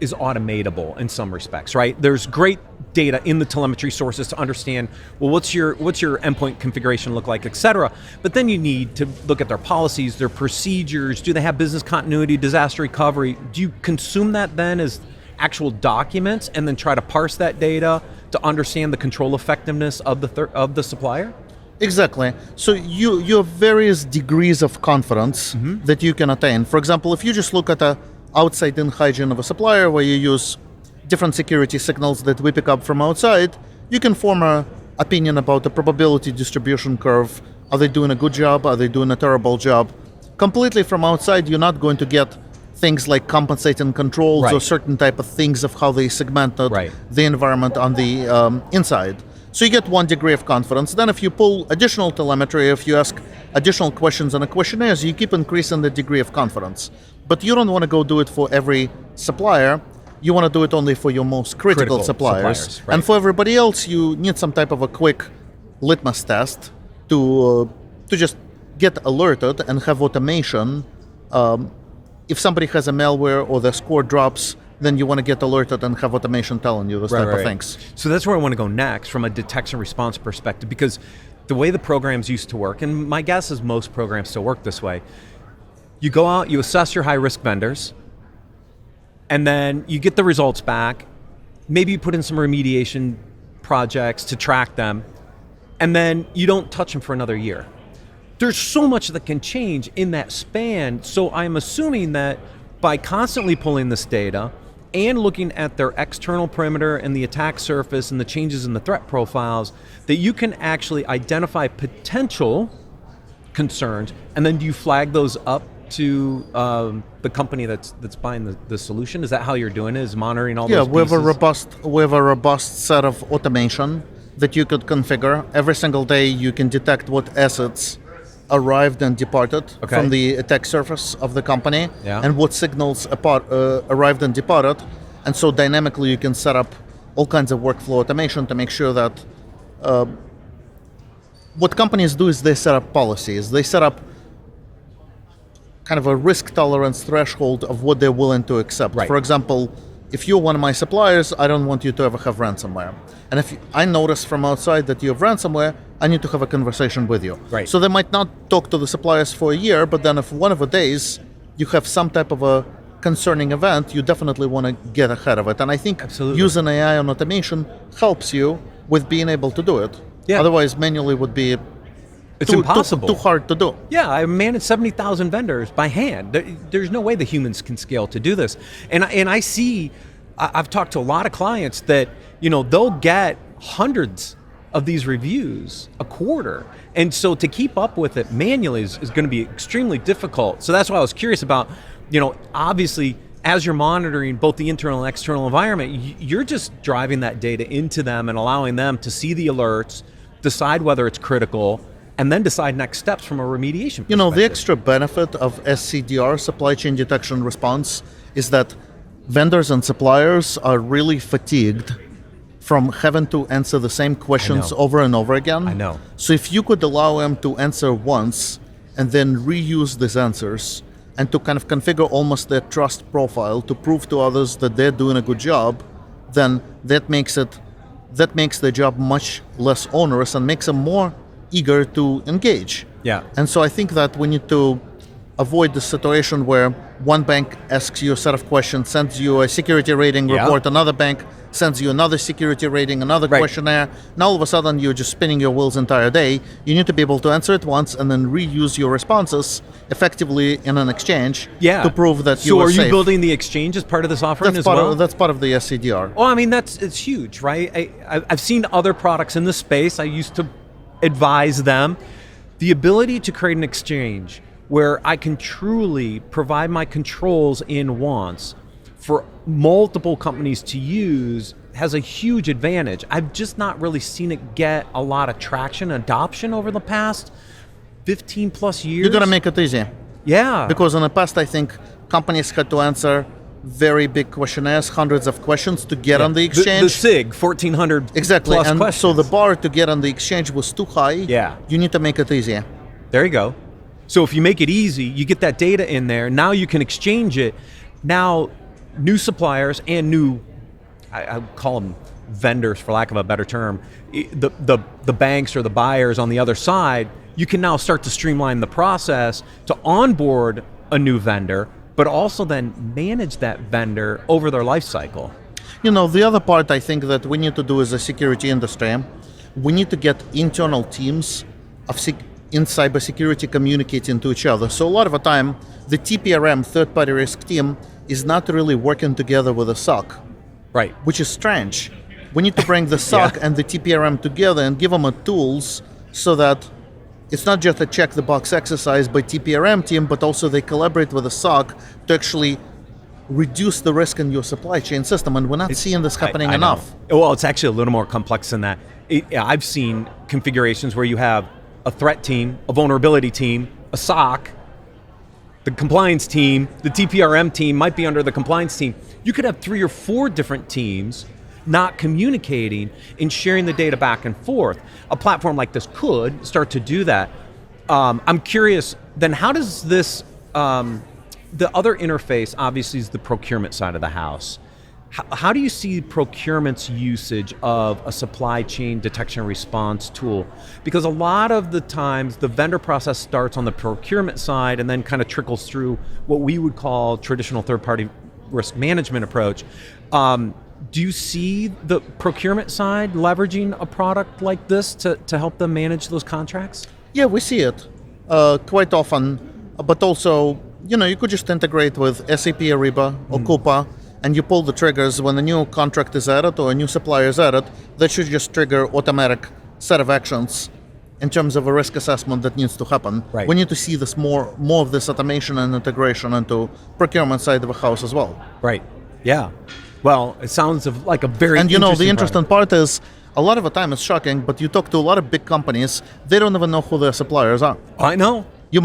is automatable in some respects, right? There's great data in the telemetry sources to understand, well, what's your endpoint configuration look like, et cetera. But then you need to look at their policies, their procedures. Do they have business continuity, disaster recovery? Do you consume that then as actual documents and then try to parse that data to understand the control effectiveness of the supplier? Exactly. So you have various degrees of confidence that you can attain. For example, if you just look at a outside-in hygiene of a supplier where you use different security signals that we pick up from outside, you can form an opinion about the probability distribution curve. Are they doing a good job? Are they doing a terrible job? Completely from outside, you're not going to get things like compensating controls or certain type of things of how they segmented the environment on the inside. So you get 1 degree of confidence. Then if you pull additional telemetry, if you ask additional questions on a questionnaire, you keep increasing the degree of confidence. But you don't want to go do it for every supplier. You want to do it only for your most critical suppliers. And for everybody else, you need some type of a quick litmus test to just get alerted and have automation. If somebody has a malware or their score drops, then you want to get alerted and have automation telling you those type of things. So that's where I want to go next from a detection response perspective, because the way the programs used to work, and my guess is most programs still work this way, you go out, you assess your high-risk vendors, and then you get the results back. Maybe you put in some remediation projects to track them, and then you don't touch them for another year. There's so much that can change in that span, so I'm assuming that by constantly pulling this data and looking at their external perimeter and the attack surface and the changes in the threat profiles, that you can actually identify potential concerns, and then do you flag those up to the company that's buying the solution? Is that how you're doing it, is monitoring all those pieces? we have a robust set of automation that you could configure. Every single day you can detect what assets arrived and departed from the attack surface of the company, and what signals arrived and departed. And so dynamically you can set up all kinds of workflow automation to make sure that what companies do is they set up policies. They set up kind of a risk tolerance threshold of what they're willing to accept. For example, if you're one of my suppliers, I don't want you to ever have ransomware. And if I notice from outside that you have ransomware, I need to have a conversation with you. So they might not talk to the suppliers for a year, but then if one of the days you have some type of a concerning event, you definitely want to get ahead of it. And I think using AI and automation helps you with being able to do it. Otherwise, manually would be impossible. Too hard to do. Yeah, I manage 70,000 vendors by hand. There's no way the humans can scale to do this. And I see, I've talked to a lot of clients that, they'll get hundreds of these reviews a quarter. And so to keep up with it manually is going to be extremely difficult. So that's why I was curious about, obviously, as you're monitoring both the internal and external environment, you're just driving that data into them and allowing them to see the alerts, decide whether it's critical, and then decide next steps from a remediation perspective. The extra benefit of SCDR, supply chain detection response, is that vendors and suppliers are really fatigued from having to answer the same questions over and over again. I know. So if you could allow them to answer once and then reuse these answers and to kind of configure almost their trust profile to prove to others that they're doing a good job, then that makes the job much less onerous and makes them more eager to engage. And so I think that we need to avoid the situation where one bank asks you a set of questions, sends you a security rating report, another bank sends you another security rating, another questionnaire. Now all of a sudden you're just spinning your wheels entire day. You need to be able to answer it once and then reuse your responses effectively in an exchange to prove that you are safe. So are you building the exchange as part of this offering as well? That's part of the SCDR. Well, I mean, it's huge, right? I've seen other products in this space. I used to advise them. The ability to create an exchange where I can truly provide my controls in once for multiple companies to use has a huge advantage. I've just not really seen it get a lot of traction, adoption over the past 15 plus years. You gotta make it easy. Yeah. Because in the past, I think companies had to answer very big questionnaires, hundreds of questions to get on the exchange. The SIG, 1,400 exactly. plus and questions. So the bar to get on the exchange was too high. You need to make it easy. There you go. So if you make it easy, you get that data in there. Now you can exchange it. Now, new suppliers and new, I call them vendors for lack of a better term, the banks or the buyers on the other side, you can now start to streamline the process to onboard a new vendor, but also then manage that vendor over their life cycle. The other part I think that we need to do as a security industry, we need to get internal teams in cybersecurity communicating to each other. So a lot of the time, the TPRM, third-party risk team, is not really working together with the SOC, Right. which is strange. We need to bring the SOC and the TPRM together and give them tools so that it's not just a check-the-box exercise by TPRM team, but also they collaborate with the SOC to actually reduce the risk in your supply chain system. And we're not seeing this happening I enough. know. Well, it's actually a little more complex than that. I've seen configurations where you have a threat team, a vulnerability team, a SOC, the compliance team, the TPRM team might be under the compliance team. You could have 3 or 4 different teams not communicating and sharing the data back and forth. A platform like this could start to do that. I'm curious, then how does this, the other interface obviously is the procurement side of the house. How do you see procurement's usage of a supply chain detection and response tool? Because a lot of the times the vendor process starts on the procurement side and then kind of trickles through what we would call traditional third-party risk management approach. Do you see the procurement side leveraging a product like this to help them manage those contracts? Yeah, we see it quite often, but also, you could just integrate with SAP Ariba or Coupa, and you pull the triggers when a new contract is added or a new supplier is added. That should just trigger automatic set of actions in terms of a risk assessment that needs to happen. Right. We need to see this more of this automation and integration into procurement side of the house as well. Right. Yeah. Well, it sounds like a very And interesting the interesting product. part is, a lot of the time it's shocking, but you talk to a lot of big companies, they don't even know who their suppliers are. I know. You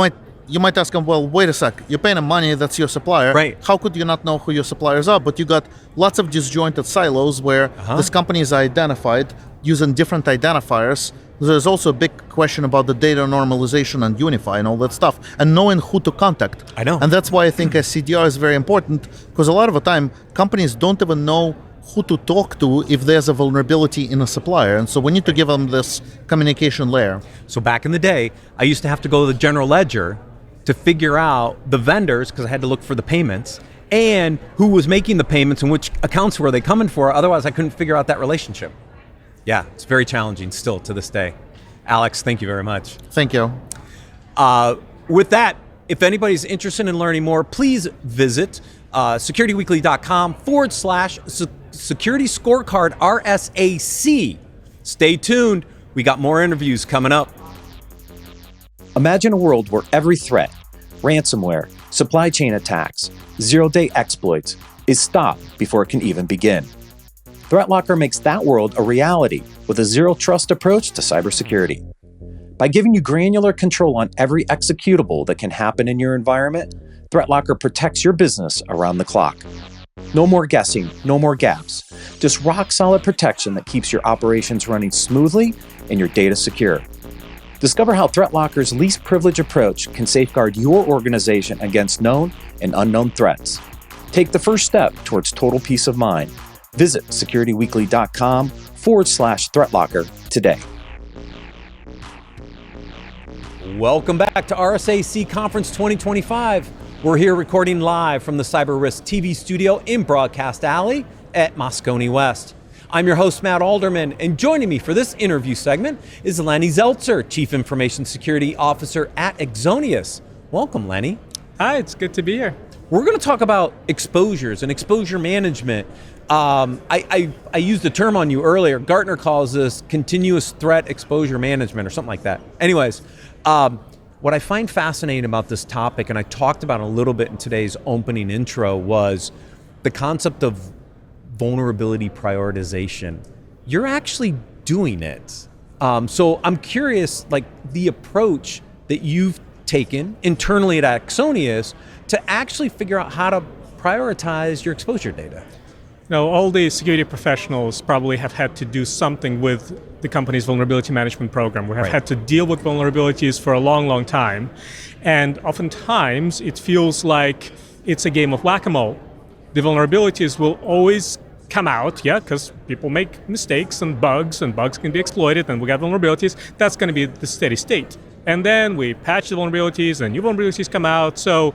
might ask them, well, wait a sec, you're paying them money, that's your supplier. Right. How could you not know who your suppliers are? But you got lots of disjointed silos where these companies are identified using different identifiers. There's also a big question about the data normalization and unify and all that stuff, and knowing who to contact. I know. And that's why I think SCDR is very important, because a lot of the time, companies don't even know who to talk to if there's a vulnerability in a supplier. And so we need to give them this communication layer. So back in the day, I used to have to go to the general ledger to figure out the vendors, because I had to look for the payments, and who was making the payments and which accounts were they coming for. Otherwise, I couldn't figure out that relationship. Yeah, it's very challenging still to this day. Alex, thank you very much. Thank you. With that, if anybody's interested in learning more, please visit securityweekly.com/SecurityScorecard RSAC. Stay tuned. We got more interviews coming up. Imagine a world where every threat, ransomware, supply chain attacks, zero-day exploits is stopped before it can even begin. ThreatLocker makes that world a reality with a zero-trust approach to cybersecurity. By giving you granular control on every executable that can happen in your environment, ThreatLocker protects your business around the clock. No more guessing, no more gaps. Just rock-solid protection that keeps your operations running smoothly and your data secure. Discover how ThreatLocker's least privilege approach can safeguard your organization against known and unknown threats. Take the first step towards total peace of mind. Visit securityweekly.com/ThreatLocker today. Welcome back to RSA Conference 2025. We're here recording live from the Cyber Risk TV studio in Broadcast Alley at Moscone West. I'm your host, Matt Alderman, and joining me for this interview segment is Lenny Zeltser, Chief Information Security Officer at Axonius. Welcome, Lenny. Hi, it's good to be here. We're going to talk about exposures and exposure management. I used the term on you earlier. Gartner calls this continuous threat exposure management or something like that. Anyways, what I find fascinating about this topic, and I talked about a little bit in today's opening intro, was the concept of vulnerability prioritization. You're actually doing it. So I'm curious, like the approach that you've taken internally at Axonius to actually figure out how to prioritize your exposure data. Now, all the security professionals probably have had to do something with the company's vulnerability management program. We have had to deal with vulnerabilities for a long, long time. And oftentimes, it feels like it's a game of whack-a-mole. The vulnerabilities will always come out, because people make mistakes and bugs can be exploited, and we got vulnerabilities. That's going to be the steady state. And then we patch the vulnerabilities, and new vulnerabilities come out. So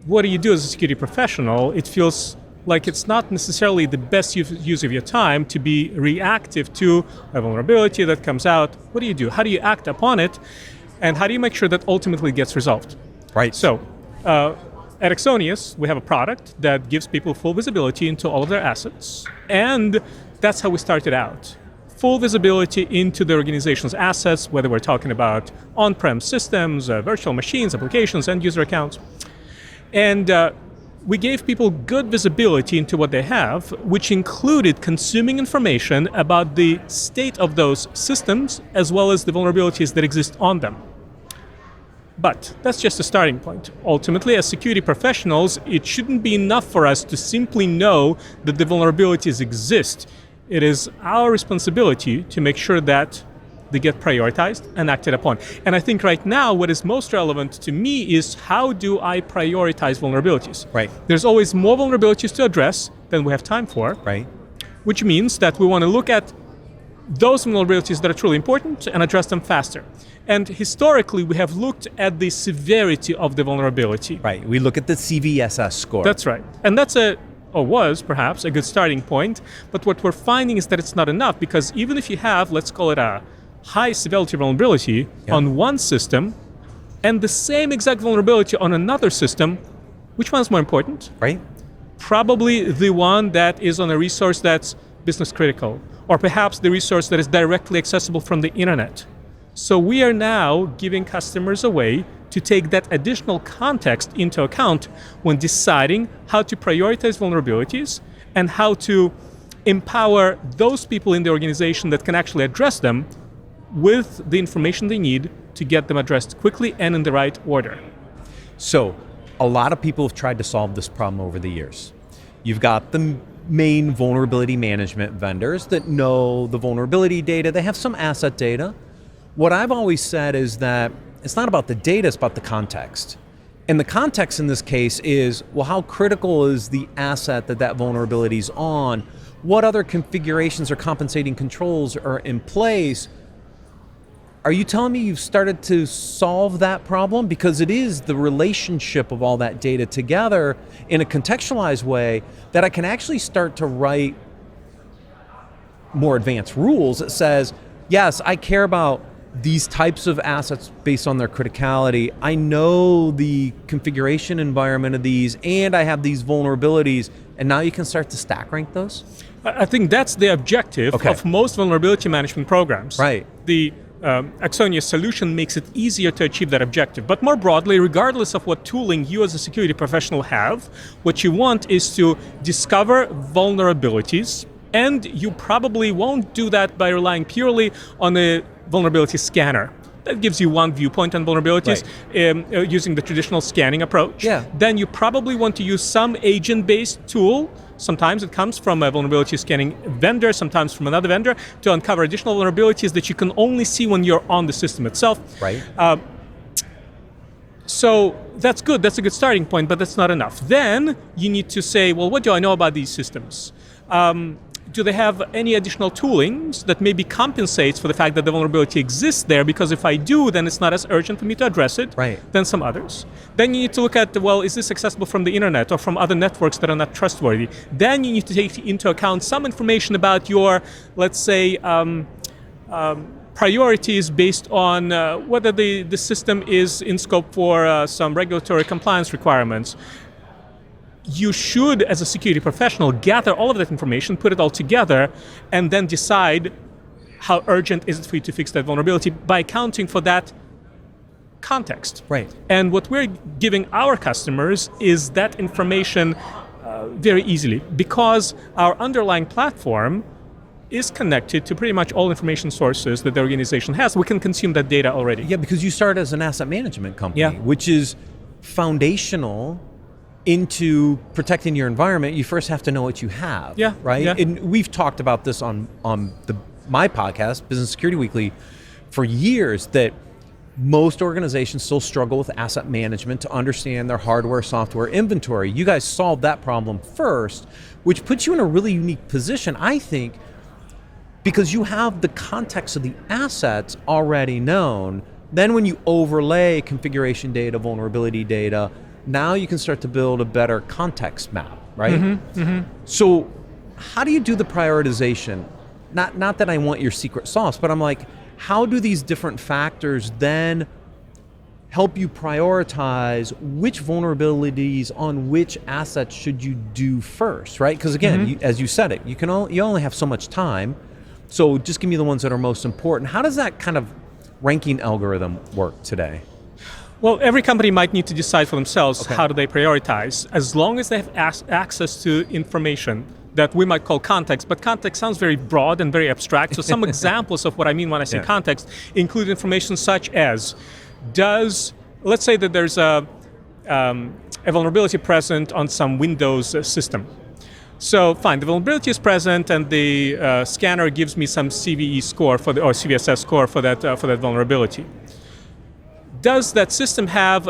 what do you do as a security professional? It feels like it's not necessarily the best use of your time to be reactive to a vulnerability that comes out. What do? How do you act upon it? And how do you make sure that ultimately gets resolved? Right. So at Axonius, we have a product that gives people full visibility into all of their assets. And that's how we started out. Full visibility into the organization's assets, whether we're talking about on-prem systems, virtual machines, applications, and user accounts. And we gave people good visibility into what they have, which included consuming information about the state of those systems, as well as the vulnerabilities that exist on them. But that's just a starting point. Ultimately, as security professionals, it shouldn't be enough for us to simply know that the vulnerabilities exist. It is our responsibility to make sure that they get prioritized and acted upon. And I think right now what is most relevant to me is how do I prioritize vulnerabilities? Right. There's always more vulnerabilities to address than we have time for. Right. Which means that we want to look at those vulnerabilities that are truly important and address them faster. And historically, we have looked at the severity of the vulnerability. Right. We look at the CVSS score. That's right. And that's was perhaps a good starting point. But what we're finding is that it's not enough, because even if you have, let's call it a high severity vulnerability on one system and the same exact vulnerability on another system, which one's more important? Right. Probably the one that is on a resource that's business critical, or perhaps the resource that is directly accessible from the internet. So we are now giving customers a way to take that additional context into account when deciding how to prioritize vulnerabilities and how to empower those people in the organization that can actually address them with the information they need to get them addressed quickly and in the right order. So a lot of people have tried to solve this problem over the years. You've got the main vulnerability management vendors that know the vulnerability data. They have some asset data. What I've always said is that it's not about the data, it's about the context. And the context in this case is, well, how critical is the asset that vulnerability is on? What other configurations or compensating controls are in place? Are you telling me you've started to solve that problem? Because it is the relationship of all that data together in a contextualized way that I can actually start to write more advanced rules that says, yes, I care about these types of assets based on their criticality. I know the configuration environment of these, and I have these vulnerabilities, and now you can start to stack rank those? I think that's the objective of most vulnerability management programs. Right. The Axonius solution makes it easier to achieve that objective. But more broadly, regardless of what tooling you as a security professional have, what you want is to discover vulnerabilities, and you probably won't do that by relying purely on a vulnerability scanner. That gives you one viewpoint on vulnerabilities, using the traditional scanning approach. Yeah. Then you probably want to use some agent-based tool. Sometimes it comes from a vulnerability scanning vendor, sometimes from another vendor, to uncover additional vulnerabilities that you can only see when you're on the system itself. Right. So that's good. That's a good starting point, but that's not enough. Then you need to say, well, what do I know about these systems? Do they have any additional toolings that maybe compensates for the fact that the vulnerability exists there? Because if I do, then it's not as urgent for me to address it than some others. Then you need to look at, well, is this accessible from the internet or from other networks that are not trustworthy? Then you need to take into account some information about your, let's say, priorities based on whether the system is in scope for some regulatory compliance requirements. You should, as a security professional, gather all of that information, put it all together, and then decide how urgent is it for you to fix that vulnerability by accounting for that context. Right. And what we're giving our customers is that information very easily, because our underlying platform is connected to pretty much all information sources that the organization has. We can consume that data already. Yeah, because you started as an asset management company, which is foundational into protecting your environment. You first have to know what you have, right? Yeah. And we've talked about this on my podcast, Business Security Weekly, for years, that most organizations still struggle with asset management to understand their hardware, software, inventory. You guys solved that problem first, which puts you in a really unique position, I think, because you have the context of the assets already known. Then when you overlay configuration data, vulnerability data, now you can start to build a better context map right? So how do you do the prioritization? Not that I want your secret sauce, but I'm like, how do these different factors then help you prioritize which vulnerabilities on which assets should you do first, right? Because again, as you said it, you only have so much time. So just give me the ones that are most important. How does that kind of ranking algorithm work today? Well, every company might need to decide for themselves how do they prioritize, as long as they have access to information that we might call context, but context sounds very broad and very abstract. So some examples of what I mean when I say context include information such as, let's say that there's a vulnerability present on some Windows system. So fine, the vulnerability is present, and the scanner gives me some CVE score or CVSS score for that vulnerability. Does that system have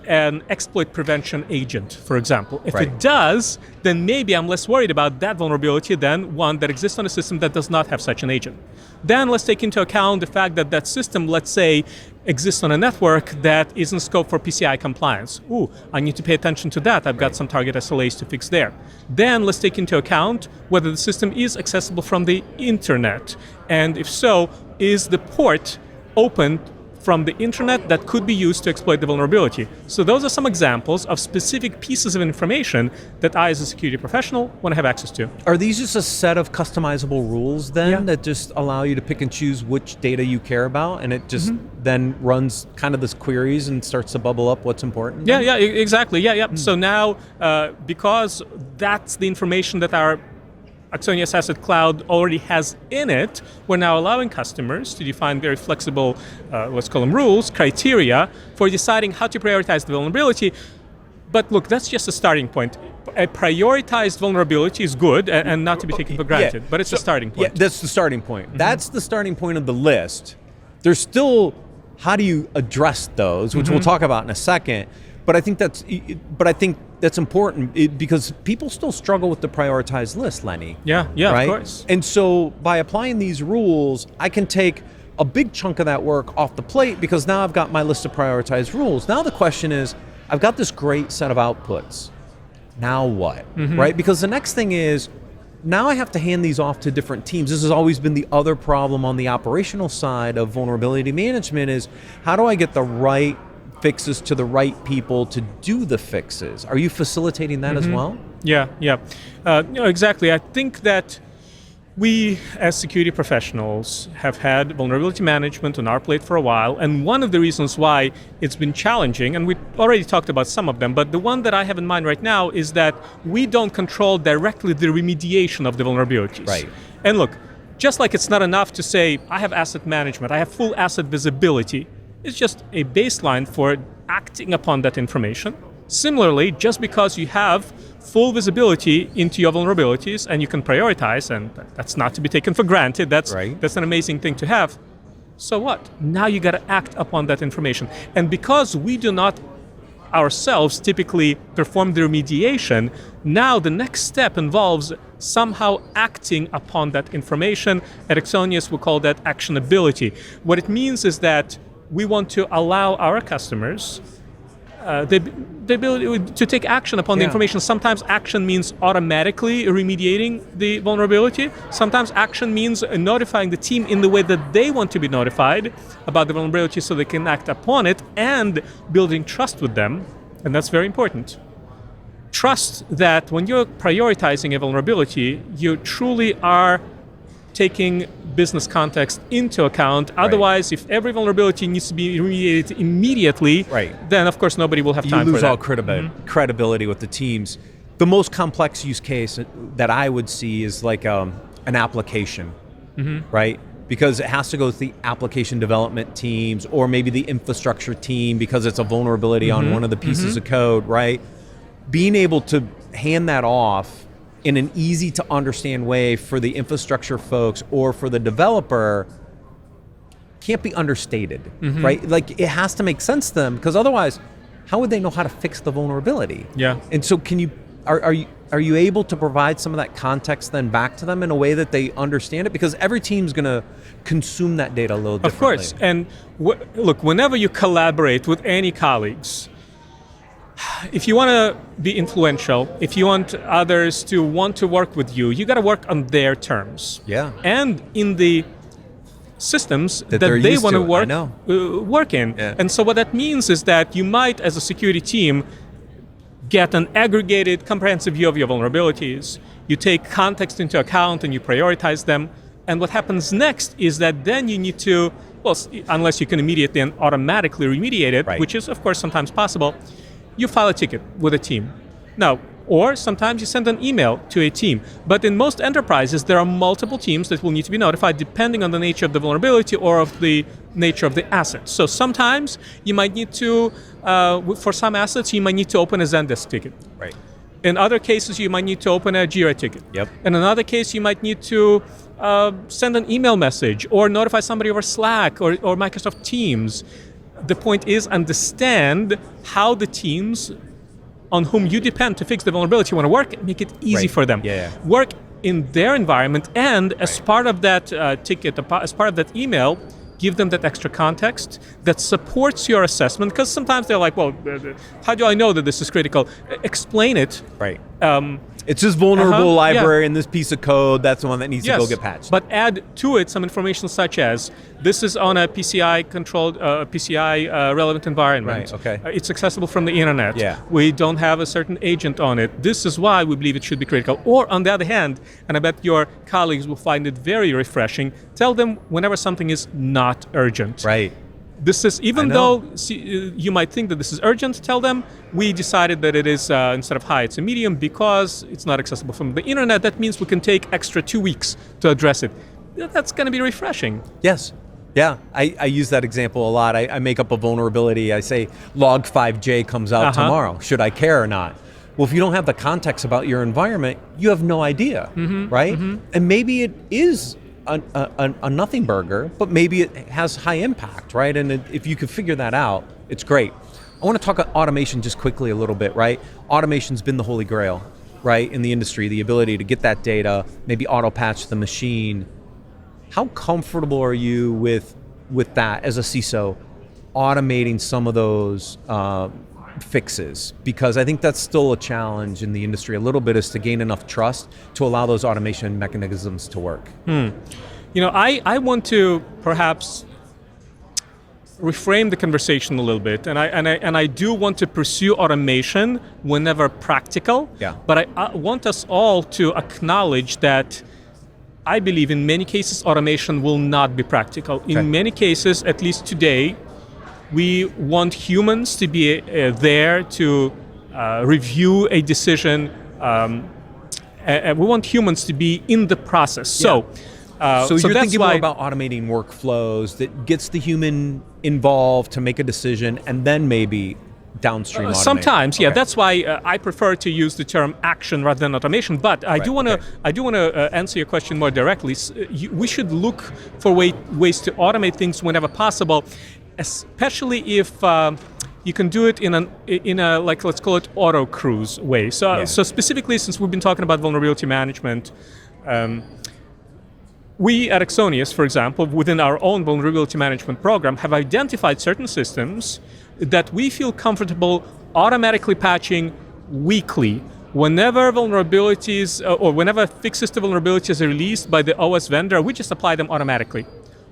an exploit prevention agent, for example? If it does, then maybe I'm less worried about that vulnerability than one that exists on a system that does not have such an agent. Then let's take into account the fact that that system, let's say, exists on a network that is in scope for PCI compliance. Ooh, I need to pay attention to that. I've got some target SLAs to fix there. Then let's take into account whether the system is accessible from the internet. And if so, is the port open from the internet that could be used to exploit the vulnerability? So those are some examples of specific pieces of information that I, as a security professional, want to have access to. Are these just a set of customizable rules then that just allow you to pick and choose which data you care about, and it just then runs kind of this queries and starts to bubble up what's important? Yeah, exactly. So now, because that's the information that our Axonius Asset Cloud already has in it, we're now allowing customers to define very flexible, let's call them rules, criteria for deciding how to prioritize the vulnerability. But look, that's just a starting point. A prioritized vulnerability is good and not to be taken for granted, but it's a starting point. Yeah, that's the starting point. That's the starting point of the list. There's still, how do you address those, which we'll talk about in a second. But I think that's important because people still struggle with the prioritized list, Lenny. Yeah, right? Of course. And so by applying these rules, I can take a big chunk of that work off the plate because now I've got my list of prioritized rules. Now the question is, I've got this great set of outputs. Now what, right? Because the next thing is, now I have to hand these off to different teams. This has always been the other problem on the operational side of vulnerability management is, how do I get the right fixes to the right people to do the fixes? Are you facilitating that as well? Yeah. No, exactly. I think that we, as security professionals, have had vulnerability management on our plate for a while, and one of the reasons why it's been challenging, and we already talked about some of them, but the one that I have in mind right now is that we don't control directly the remediation of the vulnerabilities. Right. And look, just like it's not enough to say, I have asset management, I have full asset visibility, it's just a baseline for acting upon that information. Similarly, just because you have full visibility into your vulnerabilities and you can prioritize, and that's not to be taken for granted, that's an amazing thing to have. So what? Now you got to act upon that information. And because we do not ourselves typically perform the remediation, now the next step involves somehow acting upon that information. At Axonius, we call that actionability. What it means is that we want to allow our customers the ability to take action upon the information. Sometimes action means automatically remediating the vulnerability. Sometimes action means notifying the team in the way that they want to be notified about the vulnerability so they can act upon it, and building trust with them. And that's very important. Trust that when you're prioritizing a vulnerability, you truly are taking business context into account. Otherwise, if every vulnerability needs to be remediated immediately, then of course nobody will have time for that. You lose all credibility with the teams. The most complex use case that I would see is like an application, right? Because it has to go to the application development teams or maybe the infrastructure team because it's a vulnerability on one of the pieces of code, right? Being able to hand that off in an easy to understand way for the infrastructure folks or for the developer can't be understated, right? Like it has to make sense to them because otherwise, how would they know how to fix the vulnerability? Yeah. And so are you able to provide some of that context then back to them in a way that they understand it? Because every team's going to consume that data a little differently. Of course. And look, whenever you collaborate with any colleagues, if you want to be influential, if you want others to want to work with you, you got to work on their terms. Yeah. And in the systems that they're they used want to to. work in. Yeah. And so what that means is that you might, as a security team, get an aggregated, comprehensive view of your vulnerabilities. You take context into account and you prioritize them. And what happens next is that then you need to, well, unless you can immediately and automatically remediate it, Right. which is, of course, sometimes possible, you file a ticket with a team. Now, or sometimes you send an email to a team. But in most enterprises, there are multiple teams that will need to be notified depending on the nature of the vulnerability or of the nature of the asset. So sometimes you might need to, for some assets, you might need to open a Zendesk ticket. Right. In other cases, you might need to open a Jira ticket. Yep. In another case, you might need to send an email message or notify somebody over Slack or Microsoft Teams. The point is understand how the teams on whom you depend to fix the vulnerability want to work, make it easy Right. for them. Yeah. Work in their environment, and as part of that ticket, as part of that email, give them that extra context that supports your assessment, because sometimes they're like, well, how do I know that this is critical? Explain it. Right. It's this vulnerable library yeah. and this piece of code, that's the one that needs to Yes, go get patched. but add to it some information such as, this is on a PCI-controlled, PCI-relevant environment. Right, okay. It's accessible from the internet. Yeah. We don't have a certain agent on it. This is why we believe it should be critical. Or on the other hand, and I bet your colleagues will find it very refreshing, tell them whenever something is not urgent. Right. This is, even though you might think that this is urgent, tell them we decided that it is, instead of high, it's a medium because it's not accessible from the internet. That means we can take extra 2 weeks to address it. That's going to be refreshing. Yes. Yeah, I use that example a lot. I make up a vulnerability. I say log5j comes out tomorrow. Should I care or not? Well, if you don't have the context about your environment, you have no idea, right? And maybe it is a nothing burger, but maybe it has high impact, right? And if you could figure that out, it's great. I want to talk about automation just quickly a little bit, right? Automation's been the holy grail, right, in the industry, the ability to get that data, maybe auto-patch the machine. How comfortable are you with that as a CISO, automating some of those fixes? Because I think that's still a challenge in the industry a little bit, is to gain enough trust to allow those automation mechanisms to work. You know, I want to perhaps reframe the conversation a little bit, and I do want to pursue automation whenever practical. Yeah. But I want us all to acknowledge that I believe in many cases automation will not be practical. Okay. In many cases, at least today, we want humans to be there to review a decision. We want humans to be in the process. So you're that's thinking why, more about automating workflows that gets the human involved to make a decision, and then maybe downstream automate. sometimes, yeah. Okay. That's why I prefer to use the term action rather than automation. But I do want to answer your question more directly. We should look for ways to automate things whenever possible, especially if you can do it in a like, let's call it auto cruise way. So specifically, since we've been talking about vulnerability management, we at Axonius, for example, within our own vulnerability management program, have identified certain systems that we feel comfortable automatically patching weekly. Whenever vulnerabilities or whenever fixes to vulnerabilities are released by the OS vendor, we just apply them automatically.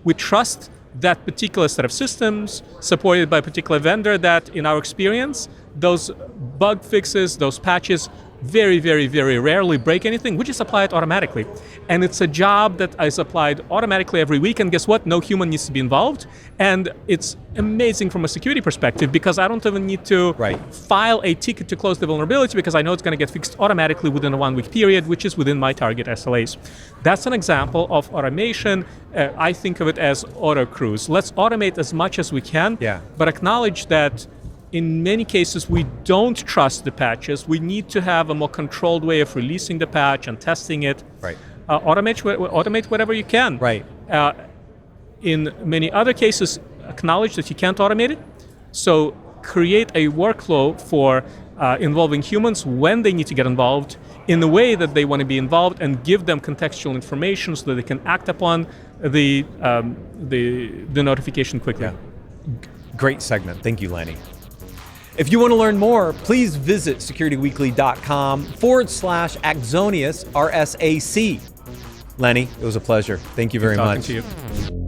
We trust that particular set of systems supported by a particular vendor that, in our experience, those bug fixes, those patches, very, very, very rarely break anything. We just apply it automatically. And it's a job that is applied automatically every week. And guess what? No human needs to be involved. And it's amazing from a security perspective, because I don't even need to file a ticket to close the vulnerability, because I know it's going to get fixed automatically within a 1 week period, which is within my target SLAs. That's an example of automation. I think of it as auto cruise. Let's automate as much as we can, but acknowledge that in many cases, we don't trust the patches. We need to have a more controlled way of releasing the patch and testing it. Right. Automate whatever you can. Right. In many other cases, acknowledge that you can't automate it. So create a workflow for involving humans when they need to get involved, in the way that they want to be involved, and give them contextual information so that they can act upon the notification quickly. Great segment. Thank you, Lenny. If you want to learn more, please visit securityweekly.com/Axonius RSAC. Lenny, it was a pleasure. Thank you very much. Talking to you.